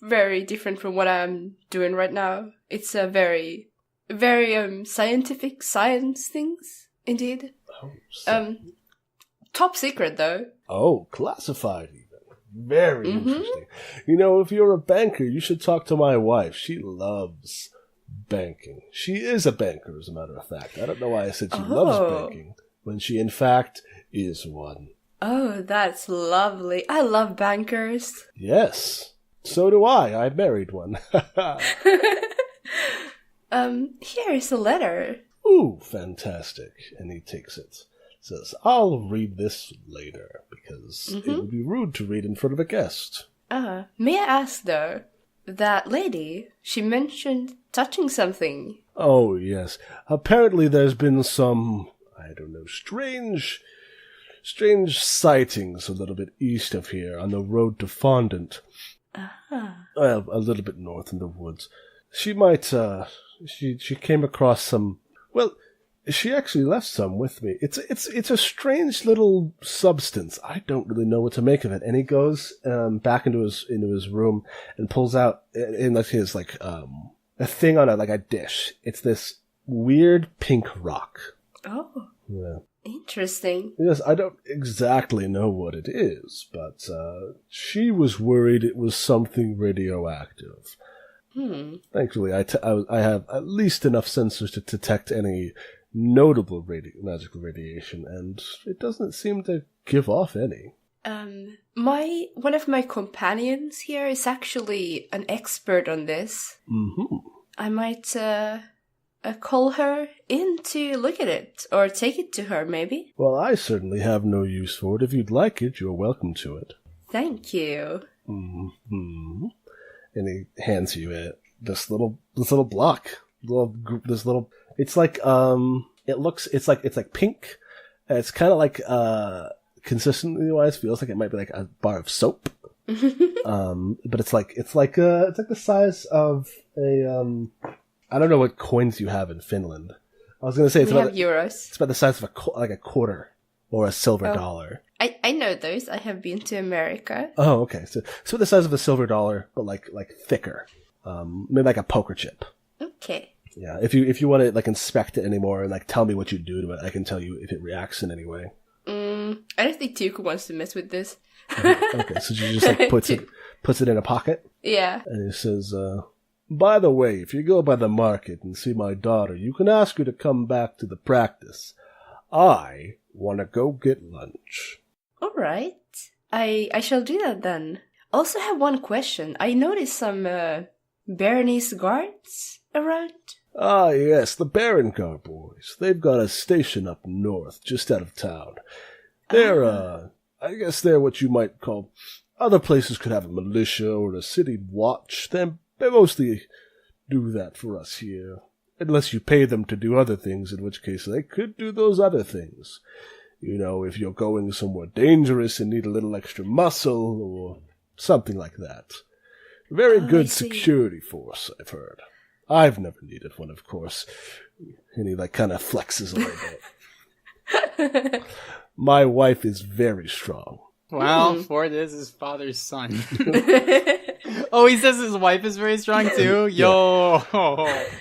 very different from what I'm doing right now. It's a very, very scientific science things, indeed. Oh, top secret though. Oh, classified even. Very interesting. If you're a banker, you should talk to my wife. She loves banking. She is a banker, as a matter of fact. I don't know why I said she loves banking, when she, in fact, is one. Oh, that's lovely. I love bankers. Yes. So do I. I married one. Here is a letter. Ooh, fantastic. And he takes it. Says, I'll read this later, because it would be rude to read in front of a guest. May I ask, though, that lady, she mentioned touching something. Oh, yes. Apparently there's been some, I don't know, strange sightings a little bit east of here on the road to Fondant. Well, a little bit north in the woods. She might, she came across some, well, she actually left some with me. It's a strange little substance. I don't really know what to make of it. And he goes back into his room and pulls out in his a thing on a dish. It's this weird pink rock. Oh, yeah, interesting. Yes, I don't exactly know what it is, but she was worried it was something radioactive. Thankfully, I have at least enough sensors to detect any notable magical radiation, and it doesn't seem to give off any. One of my companions here is actually an expert on this. I might call her in to look at it, or take it to her, maybe. Well, I certainly have no use for it. If you'd like it, you're welcome to it. Thank you. And he hands you this little block. It's like it's like pink. It's kind of like consistently wise feels like it might be like a bar of soap. But it's like the size of a I don't know what coins you have in Finland. I was gonna say We have euros. it's about the size of a quarter or a silver dollar. I know those. I have been to America. Oh, okay. So the size of a silver dollar, but like thicker. Maybe like a poker chip. Okay. Yeah. If you want to like inspect it anymore and like tell me what you do to it, I can tell you if it reacts in any way. I don't think Tuku wants to mess with this. Okay, so she just like puts it in a pocket. Yeah. And he says, by the way, if you go by the market and see my daughter, you can ask her to come back to the practice. I want to go get lunch. All right. I shall do that then. Also have one question. I noticed some Baroness guards around. Ah, yes, the Baroncar boys. They've got a station up north, just out of town. They're, I guess they're what you might call... Other places could have a militia or a city watch. They mostly do that for us here. Unless you pay them to do other things, in which case they could do those other things. You know, if you're going somewhere dangerous and need a little extra muscle or something like that. Very good security force, I've heard. I've never needed one, of course. And he, like, kind of flexes a little bit. My wife is very strong. Well, Ford is his father's son. Oh, he says his wife is very strong, too? Yo!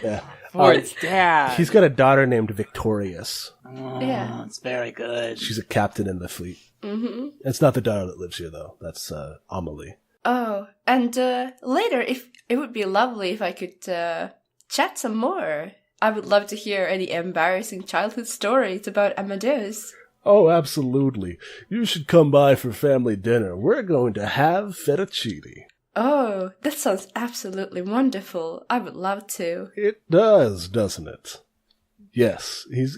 Yeah. Ford's dad. He's got a daughter named Victorious. Oh, Yeah. it's very good. She's a captain in the fleet. Mm-hmm. It's not the daughter that lives here, though. That's Amelie. Oh, and later, if it would be lovely if I could chat some more. I would love to hear any embarrassing childhood stories about Amadeus. Oh, absolutely. You should come by for family dinner. We're going to have fettuccine. Oh, that sounds absolutely wonderful. I would love to. It does, doesn't it? Yes. He's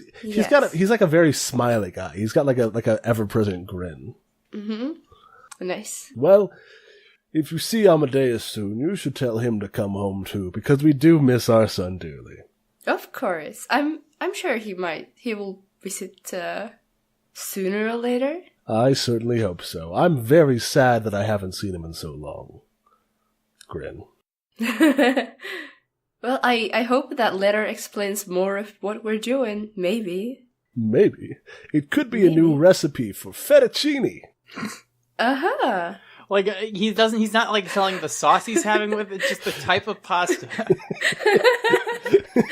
like a very smiley guy. He's got like a ever-present grin. Mm-hmm. Nice. Well, if you see Amadeus soon, you should tell him to come home too, because we do miss our son dearly. Of course. I'm sure he will visit sooner or later. I certainly hope so. I'm very sad that I haven't seen him in so long. Grin. Well, I hope that letter explains more of what we're doing, maybe. Maybe. It could be a new recipe for fettuccine. Uh-huh. Like, he's not, like, telling the sauce he's having with it, just the type of pasta.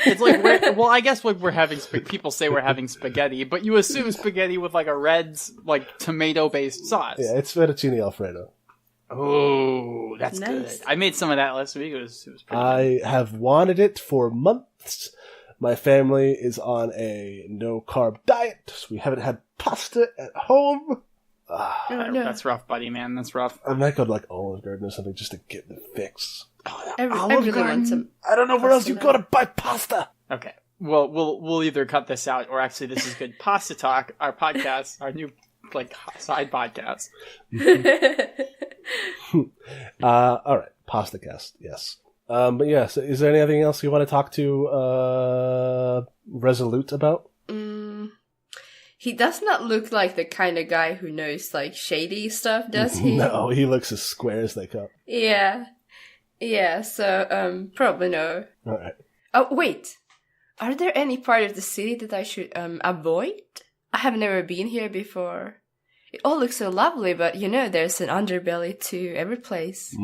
It's like, I guess like we're having, people say we're having spaghetti, but you assume spaghetti with, like, a red, like, tomato-based sauce. Yeah, it's fettuccine Alfredo. Oh, that's nice. good. I made some of that last week. It was pretty I have wanted it for months. My family is on a no-carb diet, so we haven't had pasta at home. Oh, no. That's rough, buddy, man. That's rough. I might go to like Olive Garden or something just to get the fix. I really want some. I don't know where else you go to buy pasta. Okay. Well, we'll either cut this out, or actually, this is good. Pasta Talk, our podcast, our new like side podcast. All right, Pasta Cast, yes. But yeah, so is there anything else you want to talk to Resolute about? He does not look like the kind of guy who knows like shady stuff, does he? No, he looks as square as they come. Yeah. Yeah, so probably no. All right. Oh, wait. Are there any part of the city that I should avoid? I have never been here before. It all looks so lovely, but you know, there's an underbelly to every place.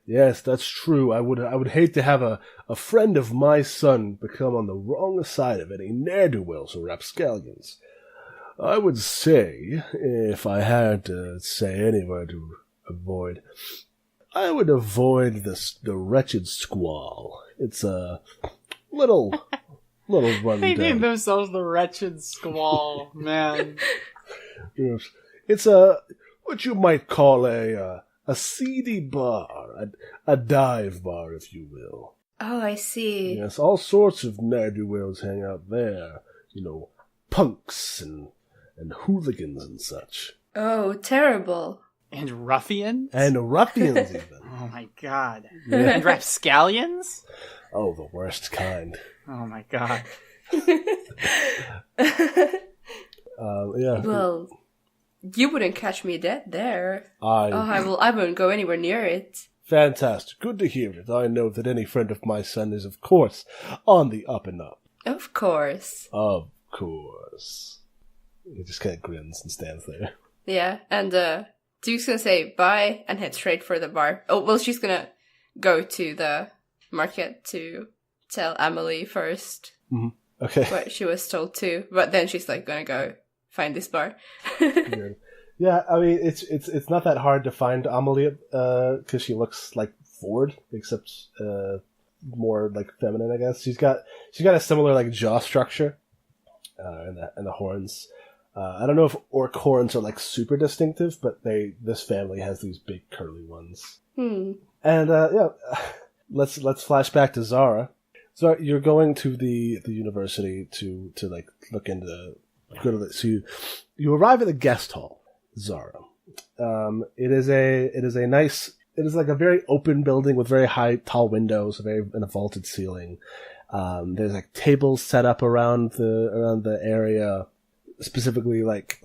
Yes, that's true. I would hate to have a friend of my son become on the wrong side of any ne'er-do-wells or rapscallions. I would say, if I had to say anywhere to avoid, I would avoid the wretched squall. It's a little rundown. They named themselves the Wretched Squall, man. Yes. It's what you might call a seedy bar, a dive bar, if you will. Oh, I see. Yes, all sorts of ne'er-do-wells hang out there. You know, punks and hooligans and such. Oh, terrible. And ruffians? And ruffians, even. Oh my god. And rapscallions? Oh, the worst kind. Oh my god. Yeah. Well, You wouldn't catch me dead there. I I won't go anywhere near it. Fantastic. Good to hear it. I know that any friend of my son is, of course, on the up and up. Of course. Of course. He just kind of grins and stands there. Yeah, and Duke's gonna say bye and head straight for the bar. Oh, well, she's gonna go to the market to tell Emily first Okay. what she was told to, but then she's like gonna go find this bar. Yeah, I mean, it's not that hard to find Amelie, because she looks like Ford, except more like feminine, I guess. She's got a similar like jaw structure, and the horns. I don't know if orc horns are like super distinctive, but this family has these big curly ones. And yeah, let's flash back to Zara. Zara, you're going to the university to like look into so you arrive at the guest hall, Zara. It is like a very open building with very high, tall windows, and a vaulted ceiling. There's like tables set up around the area, specifically like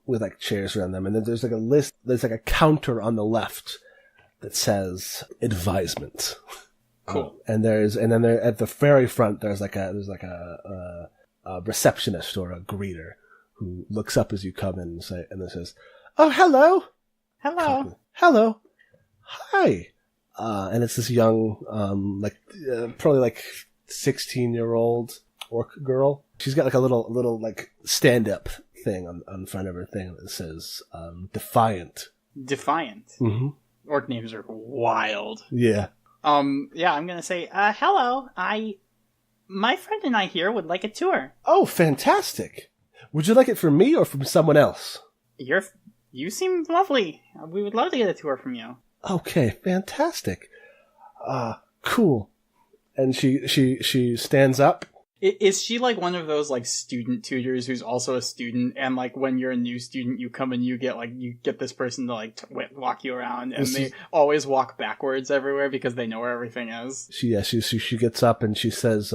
with like chairs around them, and then there's like a list. There's like a counter on the left that says advisement. Cool. And then there at the very front there's like a receptionist or a greeter who looks up as you come in and then says, "Oh, hello, hello, hi," and it's this young, probably like 16-year-old orc girl. She's got like a little like stand-up thing on front of her thing that says Defiant. Defiant. Mm-hmm. Orc names are wild. Yeah. Yeah, I'm gonna say, hello, my friend and I here would like a tour. Oh, fantastic. Would you like it from me or from someone else? You seem lovely. We would love to get a tour from you. Okay, fantastic. Cool. And she stands up. Is she like one of those like student tutors who's also a student, and like when you're a new student you come and you get this person to like walk you around, and they always walk backwards everywhere because they know where everything is? She gets up and she says,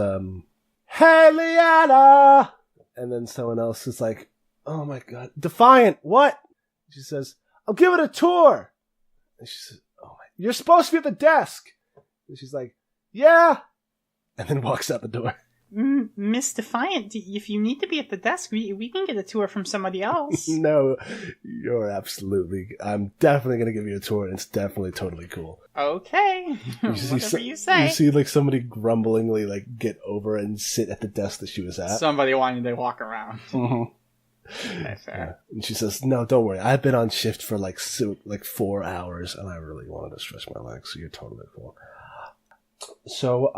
"Hey, Liana!" And then someone else is like, "Oh my god, Defiant, what?" She says, "I'm giving a tour." And she says, "Oh my, you're supposed to be at the desk." And she's like, "Yeah," and then walks out the door. Miss Defiant, if you need to be at the desk, we can get a tour from somebody else. No, I'm definitely going to give you a tour, and it's definitely totally cool. Okay, whatever you say. You see like somebody grumblingly like get over and sit at the desk that she was at. Somebody wanting to walk around. Mm-hmm. Okay, fair. Yeah. And she says, "No, don't worry. I've been on shift for like 4 hours, and I really wanted to stretch my legs, so you're totally cool." So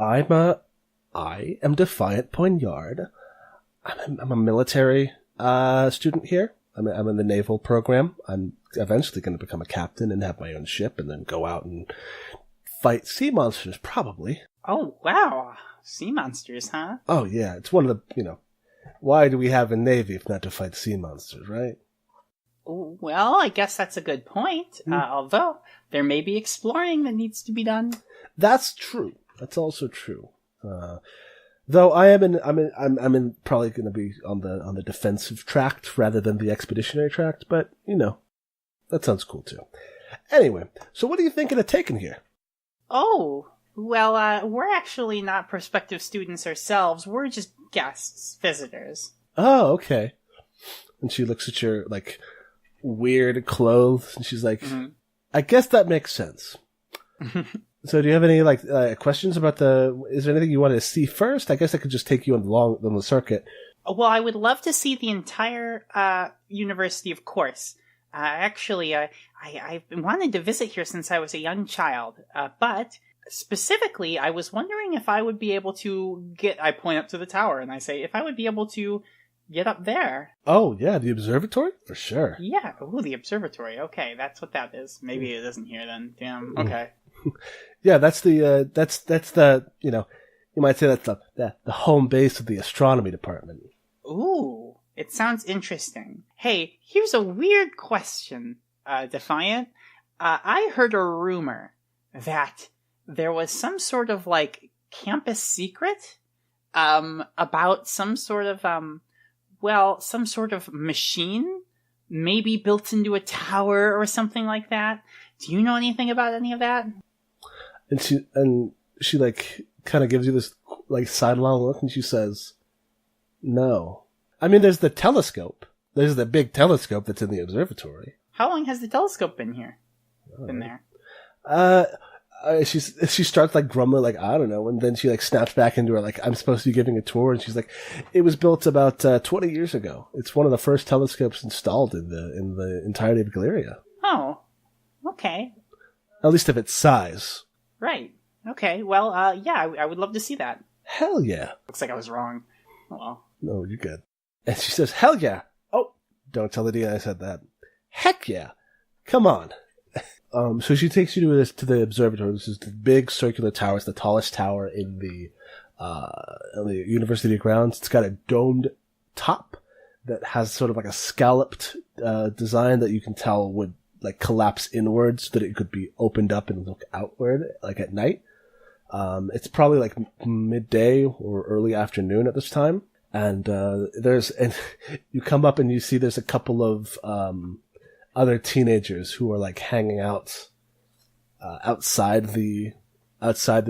I am Defiant Poignard. I'm a military student here. I'm in the naval program. I'm eventually going to become a captain and have my own ship and then go out and fight sea monsters, probably. Oh, wow. Sea monsters, huh? Oh, yeah. It's one of the, why do we have a navy if not to fight sea monsters, right? Well, I guess that's a good point. Although, there may be exploring that needs to be done. That's true. That's also true. Though I'm probably going to be on the defensive tract rather than the expeditionary tract, but that sounds cool too. Anyway, so what are you thinking of taking here? Oh, well, we're actually not prospective students ourselves. We're just guests, visitors. Oh, okay. And she looks at your like weird clothes, and she's like, "I guess that makes sense." So do you have any questions about is there anything you wanted to see first? I guess I could just take you on the circuit. Well, I would love to see the entire university, of course. Actually, I've been wanting to visit here since I was a young child. But specifically, I was wondering if I would be able to I point up to the tower and I say, if I would be able to get up there. Oh, yeah, the observatory? For sure. Yeah, the observatory. Okay, that's what that is. Maybe it isn't here then. Damn, okay. Yeah, that's the you might say that's the home base of the astronomy department. Ooh, it sounds interesting. Hey, here's a weird question, Defiant. I heard a rumor that there was some sort of campus secret about some sort of some sort of machine maybe built into a tower or something like that. Do you know anything about any of that? And she like kind of gives you this like sidelong look, and she says, "No. I mean, there's the telescope. There's the big telescope that's in the observatory." How long has the telescope been here? Been there? She starts like grumbling, like, I don't know, and then she like snaps back into her, like, I'm supposed to be giving a tour, and she's like, it was built about 20 years ago. It's one of the first telescopes installed in the entirety of Galeria. Oh, okay. At least of its size. Right. Okay. Well, yeah, I would love to see that. Hell yeah. Looks like I was wrong. Oh, well. No, you're good. And she says, hell yeah. Oh, don't tell the dean I said that. Heck yeah. Come on. So she takes you to the observatory. This is the big circular tower. It's the tallest tower in the university grounds. It's got a domed top that has sort of like a scalloped design that you can tell would like collapse inwards so that it could be opened up and look outward like at night. It's probably like midday or early afternoon at this time. And you come up and you see there's a couple of other teenagers who are like hanging out outside the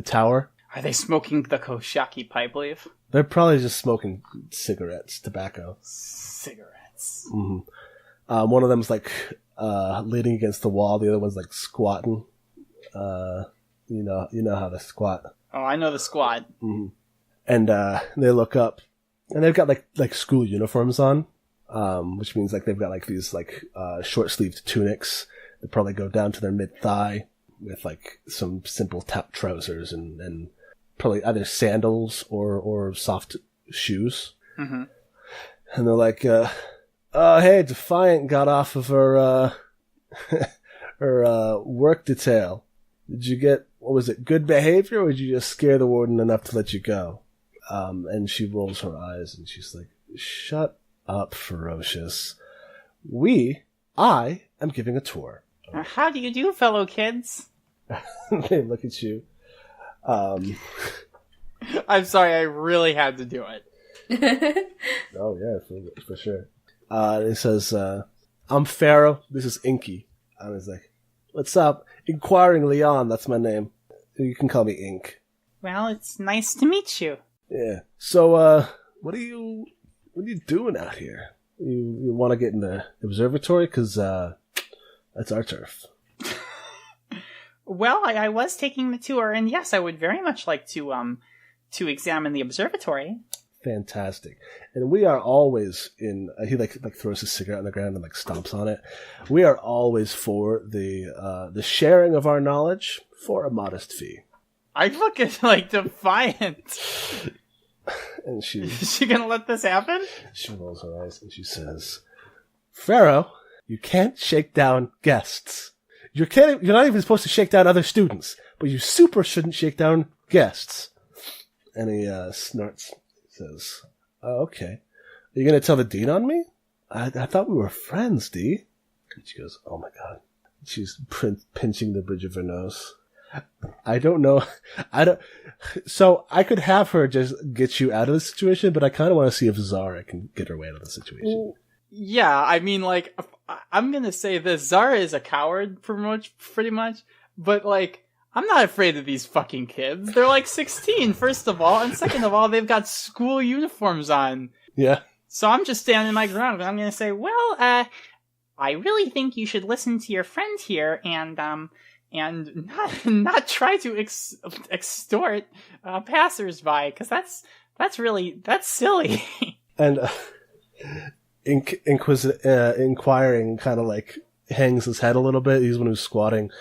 tower. Are they smoking the Koshaki pipe leaf? They're probably just smoking cigarettes, tobacco. Cigarettes. Mm-hmm. One of them's like leaning against the wall. The other one's like squatting. You know how they squat. Oh, I know the squat. Mm-hmm. And they look up, and they've got like school uniforms on. Which means like they've got like these like short-sleeved tunics that probably go down to their mid-thigh with like some simple tap trousers and probably either sandals or soft shoes. Mm-hmm. And they're like, "Oh, hey, Defiant got off of her her work detail. Did you get, what was it, good behavior, or did you just scare the warden enough to let you go?" And she rolls her eyes and she's like, "Shut up, Ferocious. I am giving a tour." How do you do, fellow kids? They look at you. I'm sorry, I really had to do it. Oh yeah, for sure. It says, "I'm Pharaoh. This is Inky." I was like, "What's up? Inquiring Leon, that's my name. You can call me Ink." Well, it's nice to meet you. Yeah. So, what are you doing out here? You want to get in the observatory? Because that's our turf. Well, I was taking the tour, and yes, I would very much like to examine the observatory. Fantastic. And we are always in. He like throws his cigarette on the ground and like stomps on it. We are always for the sharing of our knowledge for a modest fee. I look at like Defiant. And she Is she gonna let this happen? She rolls her eyes and she says, "Pharaoh, you can't shake down guests. You're not even supposed to shake down other students, but you super shouldn't shake down guests." And he snorts. Says, "Oh, okay. Are you gonna tell the dean on me? I thought we were friends, Dee." And she goes, "Oh my god." She's pinching the bridge of her nose. I don't know. So I could have her just get you out of the situation, but I kind of want to see if Zara can get her way out of the situation. Yeah, I mean, like, I'm gonna say this. Zara is a coward, pretty much. But, like, I'm not afraid of these fucking kids. They're, like, 16, first of all. And second of all, they've got school uniforms on. Yeah. So I'm just standing my ground, and I'm gonna say, well, I really think you should listen to your friend here, and not try to extort passersby, because that's silly. And inquiring kind of like hangs his head a little bit. He's the one who's squatting,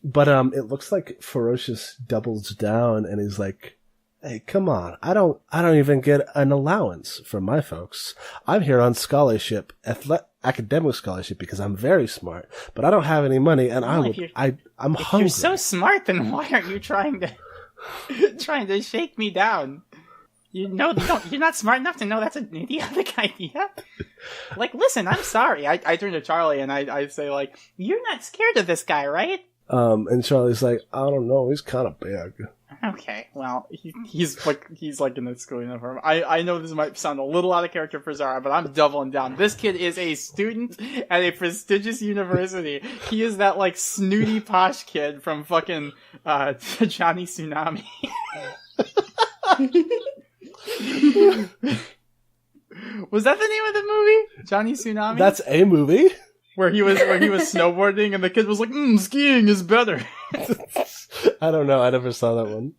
but it looks like Ferocious doubles down and he's like, "Hey, come on! I don't even get an allowance from my folks. I'm here on scholarship, academic scholarship, because I'm very smart, but I don't have any money, and I'm If hungry." you're so smart, then why aren't you trying to shake me down? You know, you're not smart enough to know that's an idiotic idea. Like, listen, I'm sorry. I turn to Charlie and I say, like, you're not scared of this guy, right? And Charlie's like, "I don't know. He's kind of big." Okay, well, He's like in the school uniform. I know this might sound a little out of character for Zara, but I'm doubling down. This kid is a student at a prestigious university. He is that like snooty posh kid from fucking Johnny Tsunami. Was that the name of the movie? Johnny Tsunami? That's a movie. where he was snowboarding and the kid was like, skiing is better. I don't know. I never saw that one.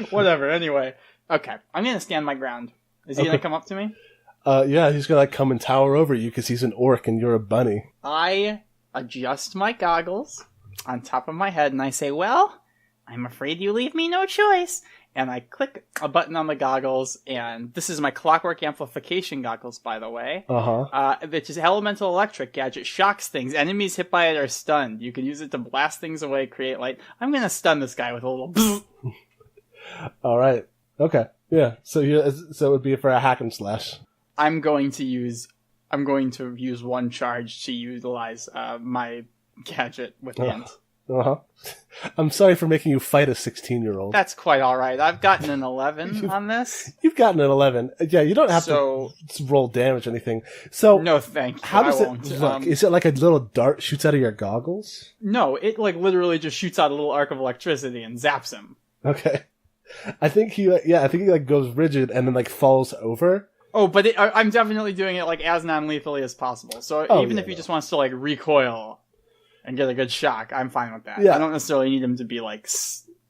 Whatever. Anyway. Okay. I'm going to stand my ground. Is he going to come up to me? Yeah, he's going to like come and tower over you because he's an orc and you're a bunny. I adjust my goggles on top of my head and I say, well, I'm afraid you leave me no choice. And I click a button on the goggles, and this is my clockwork amplification goggles, by the way. Which is elemental electric gadget, shocks things. Enemies hit by it are stunned. You can use it to blast things away, create light. I'm gonna stun this guy with a little bzz. All right. Okay. Yeah. So it would be for a hack and slash. I'm going to use one charge to utilize my gadget with Int. I'm sorry for making you fight a 16-year-old. That's quite all right. I've gotten an 11 on this. You've gotten an 11. Yeah, you don't have to roll damage or anything. So no, thank you. How does it look? Is it like a little dart shoots out of your goggles? No, it like literally just shoots out a little arc of electricity and zaps him. Okay. I think he like goes rigid and then like falls over. Oh, but I'm definitely doing it like as non-lethally as possible. So even if he just wants to like recoil and get a good shock, I'm fine with that. Yeah. I don't necessarily need him to be like...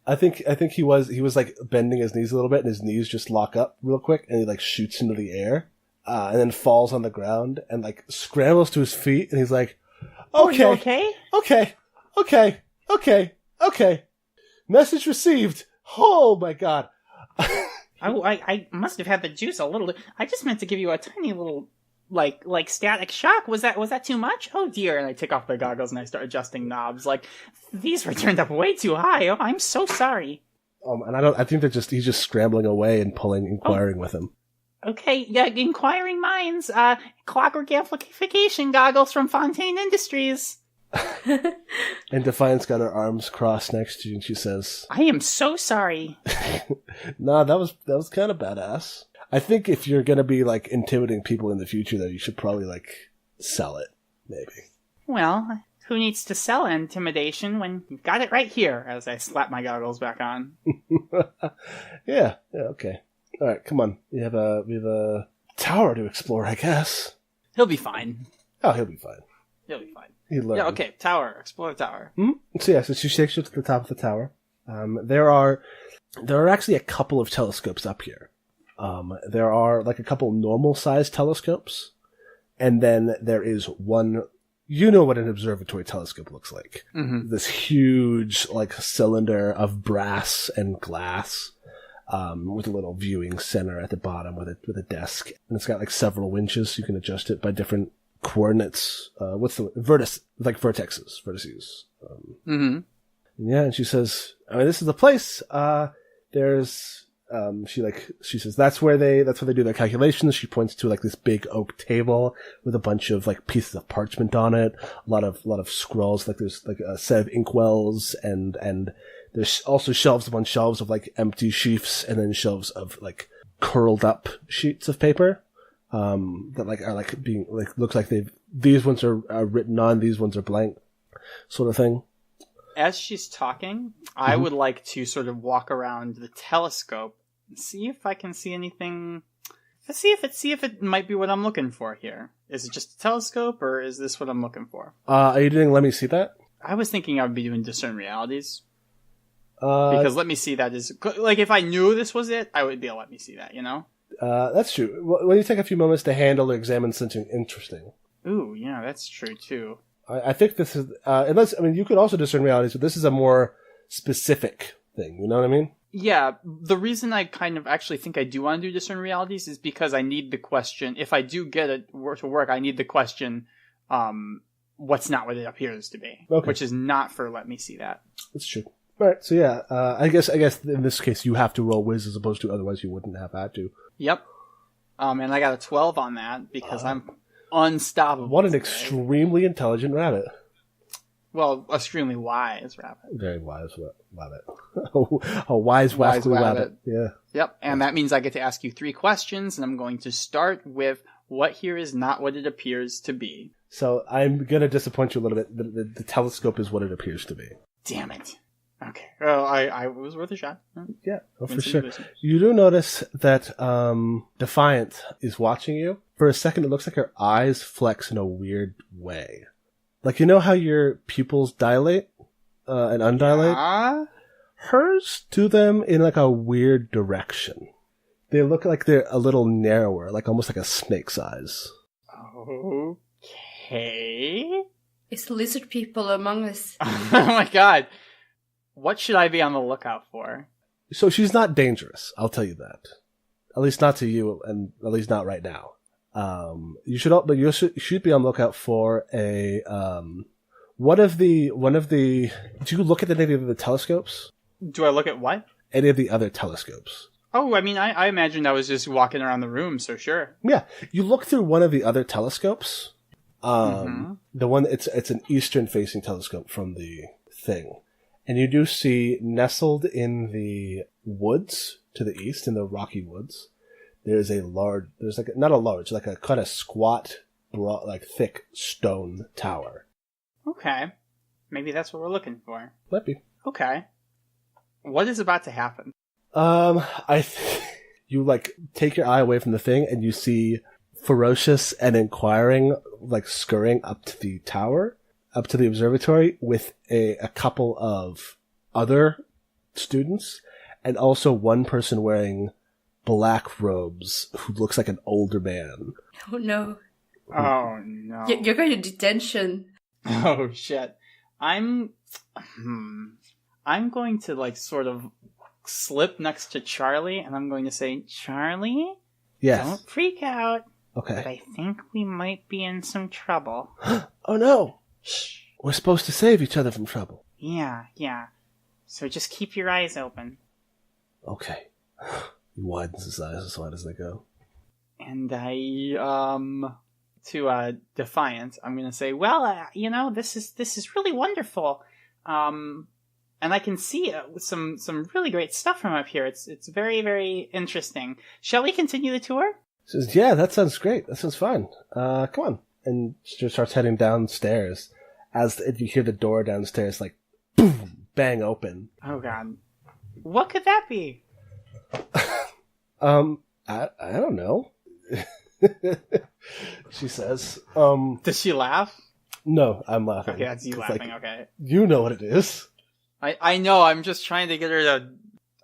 I think he was like bending his knees a little bit and his knees just lock up real quick and he like shoots into the air and then falls on the ground and like scrambles to his feet and he's like, okay. Message received. Oh my god. I must have had the juice a little. I just meant to give you a tiny little... Like static shock. Was that too much? Oh dear. And I take off the goggles and I start adjusting knobs. Like, these were turned up way too high. Oh, I'm so sorry. And I think he's just scrambling away and inquiring with him. Okay, yeah, inquiring minds. Clockwork amplification goggles from Fontaine Industries. And Defiance got her arms crossed next to you and she says, I am so sorry. Nah, that was kind of badass. I think if you're going to be, like, intimidating people in the future, though, you should probably, like, sell it, maybe. Well, who needs to sell intimidation when you've got it right here, as I slap my goggles back on. Yeah, okay. All right, come on. We have a tower to explore, I guess. He'll be fine. Oh, he'll be fine. He'll be fine. Yeah, okay, tower. Explore the tower. Mm-hmm. So she takes you to the top of the tower. There are actually a couple of telescopes up here. There are like a couple normal-sized telescopes, and then there is one. You know what an observatory telescope looks like. Mm-hmm. This huge, like, cylinder of brass and glass, with a little viewing center at the bottom with a desk, and it's got like several winches. So you can adjust it by different coordinates. What's the vertices? Mm-hmm. Yeah, and she says, I mean, this is the place. There's. She says that's where they do their calculations. She points to like this big oak table with a bunch of like pieces of parchment on it, a lot of scrolls. Like there's like a set of inkwells and there's also shelves upon shelves of like empty sheafs and then shelves of like curled up sheets of paper that like are like being like looks like these ones are written on, these ones are blank, sort of thing. As she's talking, I would like to sort of walk around the telescope and see if I can see anything. See if it might be what I'm looking for here. Is it just a telescope, or is this what I'm looking for? Are you doing Let Me See That? I was thinking I would be doing Discern Realities. Because Let Me See That is... Like, if I knew this was it, I would be a Let Me See That, you know? That's true. When you take a few moments to handle or examine something interesting. Ooh, yeah, that's true, too. I think this is, you could also discern realities, but this is a more specific thing, you know what I mean? Yeah, the reason I kind of actually think I do want to do discern realities is because I need the question, if I do get it to work, I need the question, what's not what it appears to be, which is not for Let Me See That. That's true. Alright, so yeah, I guess in this case you have to roll whiz as opposed to otherwise you wouldn't have had to. Yep. And I got a 12 on that because I'm unstoppable. What an extremely intelligent rabbit. Well, extremely wise rabbit. Very wise rabbit. A wise wascally rabbit. Yeah. Yep, and that means I get to ask you 3 questions, and I'm going to start with what here is not what it appears to be. So I'm going to disappoint you a little bit. The telescope is what it appears to be. Damn it. Okay. Well, I it was worth a shot. Yeah, for Winston sure. Wilson. You do notice that Defiant is watching you. For a second, it looks like her eyes flex in a weird way. Like, you know how your pupils dilate and undilate? Ah? Hers do them in like a weird direction. They look like they're a little narrower, like almost like a snake's eyes. Okay. Is the lizard people among us? Oh my god. What should I be on the lookout for? So she's not dangerous, I'll tell you that. At least not to you, and at least not right now. You should be on the lookout for a one of the. Do you look at any of the telescopes? Do I look at what? Any of the other telescopes? Oh, I mean, I imagined I was just walking around the room, so sure. Yeah, you look through one of the other telescopes. The one it's an eastern-facing telescope from the thing, and you do see nestled in the woods to the east, in the rocky woods. There's a kind of squat, broad, like thick stone tower. Okay. Maybe that's what we're looking for. Might be. Okay. What is about to happen? You like take your eye away from the thing and you see Ferocious and Inquiring like scurrying up to the tower, up to the observatory with a couple of other students and also one person wearing black robes who looks like an older man. Oh no. Oh no. You're going to detention. Oh shit. I'm going to like sort of slip next to Charlie and I'm going to say, Charlie? Yes. Don't freak out. But Okay. I think we might be in some trouble. Oh no. Shh. We're supposed to save each other from trouble. Yeah. So just keep your eyes open. Okay. He widens his eyes as wide as they go. And to Defiant, I'm gonna say, well, this is really wonderful. And I can see some really great stuff from up here. It's very, very interesting. Shall we continue the tour? He says, yeah, that sounds great. That sounds fine. Come on. And she just starts heading downstairs. As you hear the door downstairs, like, boom, bang open. Oh god. What could that be? I don't know. She says, Does she laugh? no, I'm laughing. Okay, that's you It's laughing, like, okay. you know what it is. I know, I'm just trying to get her to...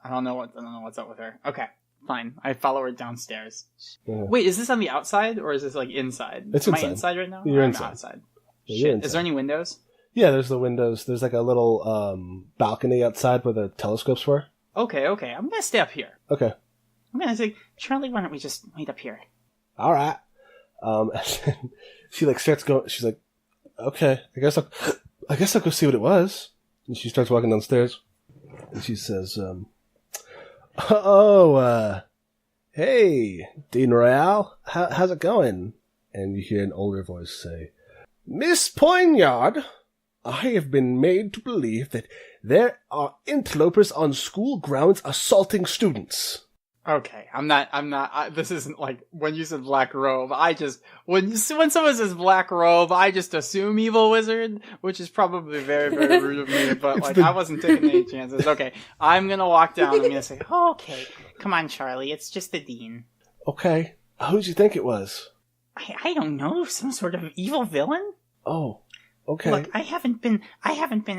I don't know what's up with her. Okay, fine. I follow her downstairs. Yeah. Wait, is this on the outside or is this like inside? It's Am inside. I inside right now? You're I'm inside. outside. Yeah, Shit. you're Is inside. there any windows? Yeah, there's the windows. There's like a little balcony outside where the telescopes were. Okay. I'm gonna stay up here. Okay. I'm gonna say, Charlie, why don't we just wait up here? All right. And then she like starts going. She's like, okay, I guess I'll go see what it was. And she starts walking downstairs. And she says, hey, Dean Royale, how's it going? And you hear an older voice say, Miss Poignard, I have been made to believe that there are interlopers on school grounds assaulting students. Okay, I'm not, this isn't like, when you said black robe, when someone says black robe, I just assume evil wizard, which is probably very, very rude of me, but like, I wasn't taking any chances. Okay, I'm gonna walk down, I'm gonna say, okay, come on, Charlie, it's just the dean. Okay, who'd you think it was? I don't know, some sort of evil villain? Oh, okay. Look, I haven't been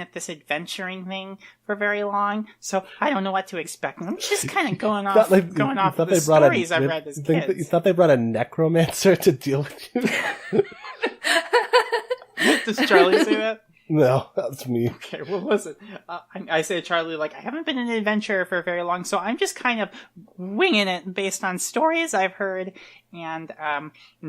at this adventuring thing for very long, so I don't know what to expect. I'm just kind of going off the stories I've read as kids. You thought they brought a necromancer to deal with you? Does Charlie say that? No, that's me. Okay, well listen, I say to Charlie, like, I haven't been an adventurer for very long, so I'm just kind of winging it based on stories I've heard, and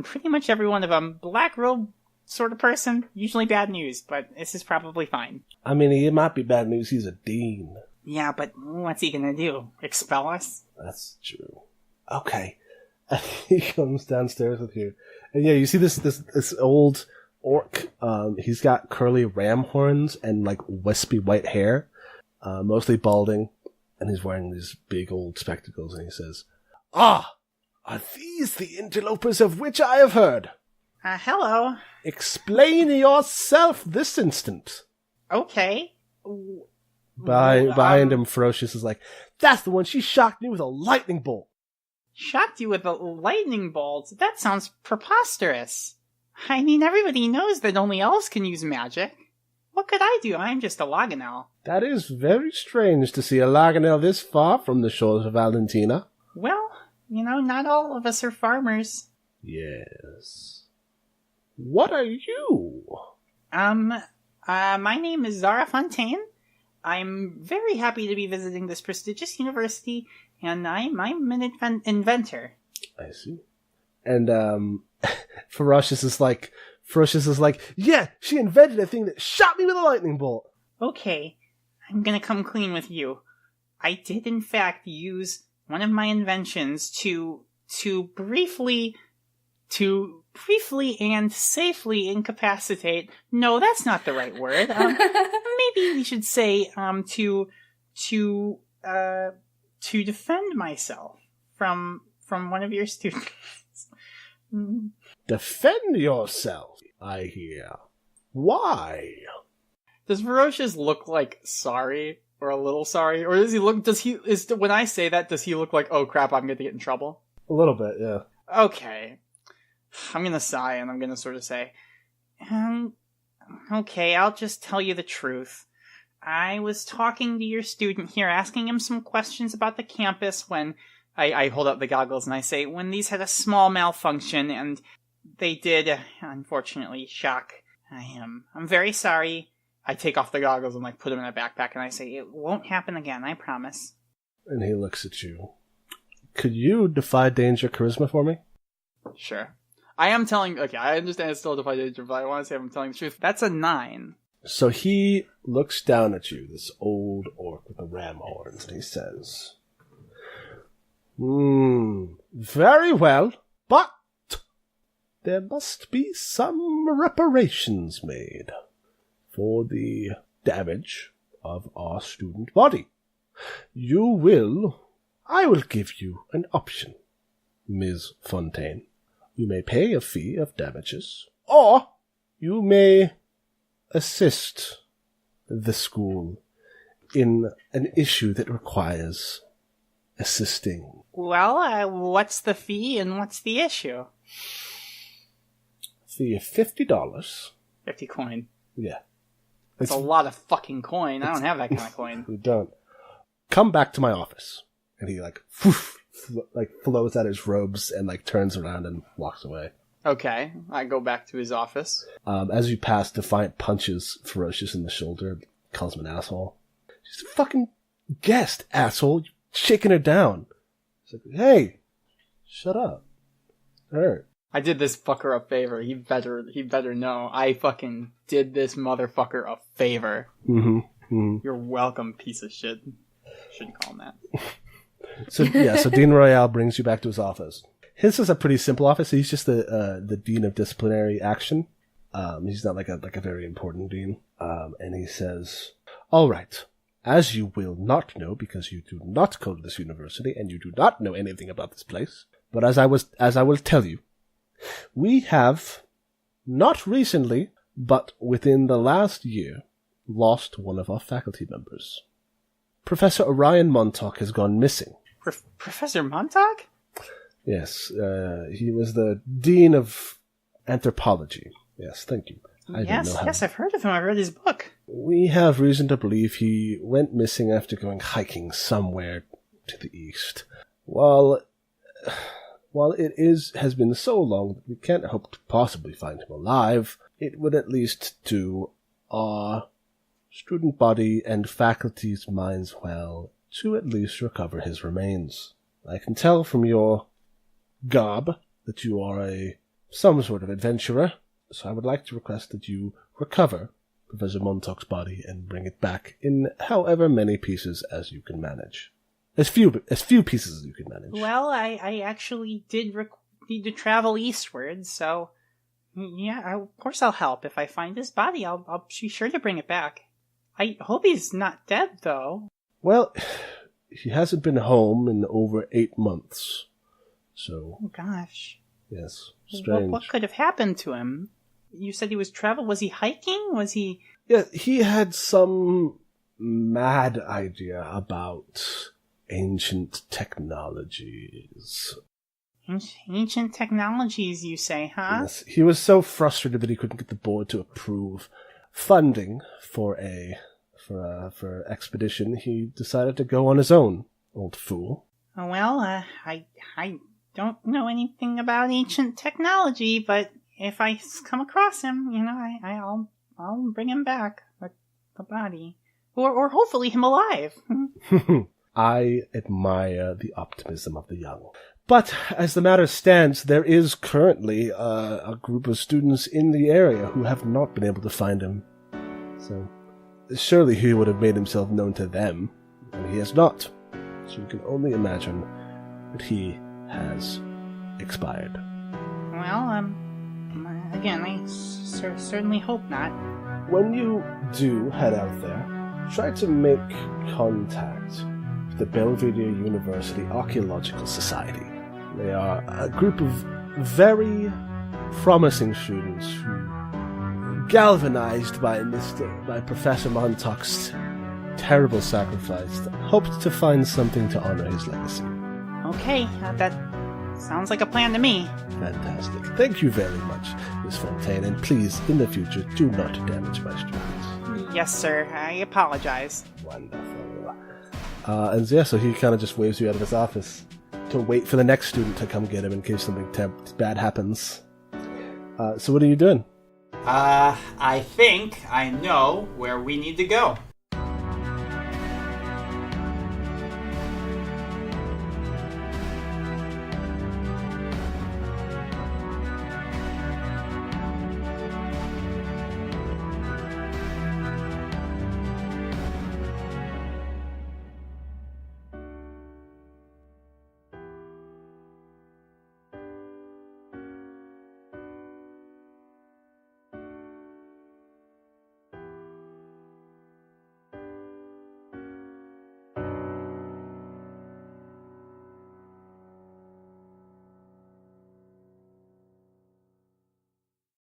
pretty much every one of them, black robe sort of person, usually bad news, but this is probably fine. I mean, it might be bad news. He's a dean. Yeah, but what's he gonna do? Expel us? That's true. Okay. He comes downstairs with you. And yeah, you see this old orc. He's got curly ram horns and like wispy white hair, mostly balding, and he's wearing these big old spectacles, and he says, "Ah, are these the interlopers of which I have heard? Hello. Explain yourself this instant." Okay. Behind him, Ferocious is like, "That's the one. She shocked me with a lightning bolt." Shocked you with a lightning bolt? That sounds preposterous. I mean, everybody knows that only elves can use magic. What could I do? I'm just a Laganel. That is very strange to see a Laganel this far from the shores of Valentina. Well, not all of us are farmers. Yes. What are you? My name is Zara Fontaine. I'm very happy to be visiting this prestigious university, and I'm an inventor. I see. And, Ferocious is like, "Yeah, she invented a thing that shot me with a lightning bolt." Okay, I'm gonna come clean with you. I did in fact use one of my inventions to briefly and safely incapacitate. No, that's not the right word. Maybe we should say to defend myself from one of your students. Defend yourself, I hear. Why? Does Ferocious look like sorry or a little sorry, or when I say that, does he look like, oh crap, I'm gonna get in trouble? A little bit, yeah. Okay. I'm gonna sigh and I'm gonna sort of say, okay, I'll just tell you the truth. I was talking to your student here, asking him some questions about the campus when I hold up the goggles and I say, when these had a small malfunction and they did, unfortunately, shock him. I'm very sorry. I take off the goggles and put them in a backpack and I say, it won't happen again, I promise. And he looks at you. Could you defy danger charisma for me? Sure. I understand it's still defy danger, but I want to say I'm telling the truth. That's a 9. So he looks down at you, this old orc with the ram horns, and he says, very well, but there must be some reparations made for the damage of our student body. I will give you an option, Ms. Fontaine. You may pay a fee of damages, or you may assist the school in an issue that requires assisting. Well, what's the fee and what's the issue? Fee of $50. 50 coin. Yeah. That's a lot of fucking coin. I don't have that kind of coin. You don't. Come back to my office. And he flows out his robes and turns around and walks away. Okay, I go back to his office. As you pass, Defiant punches Ferocious in the shoulder, calls him an asshole. She's a fucking guest, asshole. You're shaking her down. He's like, hey, shut up. Hurt. I did this fucker a favor. He better know. I fucking did this motherfucker a favor. Mm-hmm. You're welcome, piece of shit. Shouldn't call him that. So Dean Royale brings you back to his office. His is a pretty simple office. He's just the Dean of Disciplinary Action. He's not like a very important dean. And he says, all right, as you will not know because you do not go to this university and you do not know anything about this place, but as I will tell you, we have, not recently, but within the last year, lost one of our faculty members. Professor Orion Montauk has gone missing. Professor Montauk? Yes, he was the Dean of Anthropology. Yes, thank you. Yes, I've heard of him. I read his book. We have reason to believe he went missing after going hiking somewhere to the east. While it has been so long that we can't hope to possibly find him alive, it would at least do our student body and faculty's minds well to at least recover his remains. I can tell from your garb that you are some sort of adventurer, so I would like to request that you recover Professor Montauk's body and bring it back in however many pieces as you can manage. As few pieces as you can manage. Well, I actually did need to travel eastward, so Yeah, of course I'll help. If I find his body, I'll be sure to bring it back. I hope he's not dead, though. Well, he hasn't been home in over 8 months. So, Oh, gosh. yes, strange. What could have happened to him? You said he was traveling. Was he hiking? Was he... Yeah, he had some mad idea about ancient technologies. Ancient technologies, you say, huh? Yes, he was so frustrated that he couldn't get the board to approve funding for for expedition. He decided to go on his own. Old fool. Well, I don't know anything about ancient technology, but if I come across him, I'll bring him back, the body, or hopefully him alive. I admire the optimism of the young. But as the matter stands, there is currently a group of students in the area who have not been able to find him. So surely he would have made himself known to them, and he has not. So you can only imagine that he has expired. Well, again, I certainly hope not. When you do head out there, try to make contact with the Belvedere University Archaeological Society. They are a group of very promising students who, galvanized by Professor Montauk's terrible sacrifice, hoped to find something to honor his legacy. Okay, that sounds like a plan to me. Fantastic. Thank you very much, Miss Fontaine, and please, in the future, do not damage my students. Yes, sir. I apologize. Wonderful. And yeah, so he kind of just waves you out of his office to wait for the next student to come get him in case something bad happens. So what are you doing? I think I know where we need to go.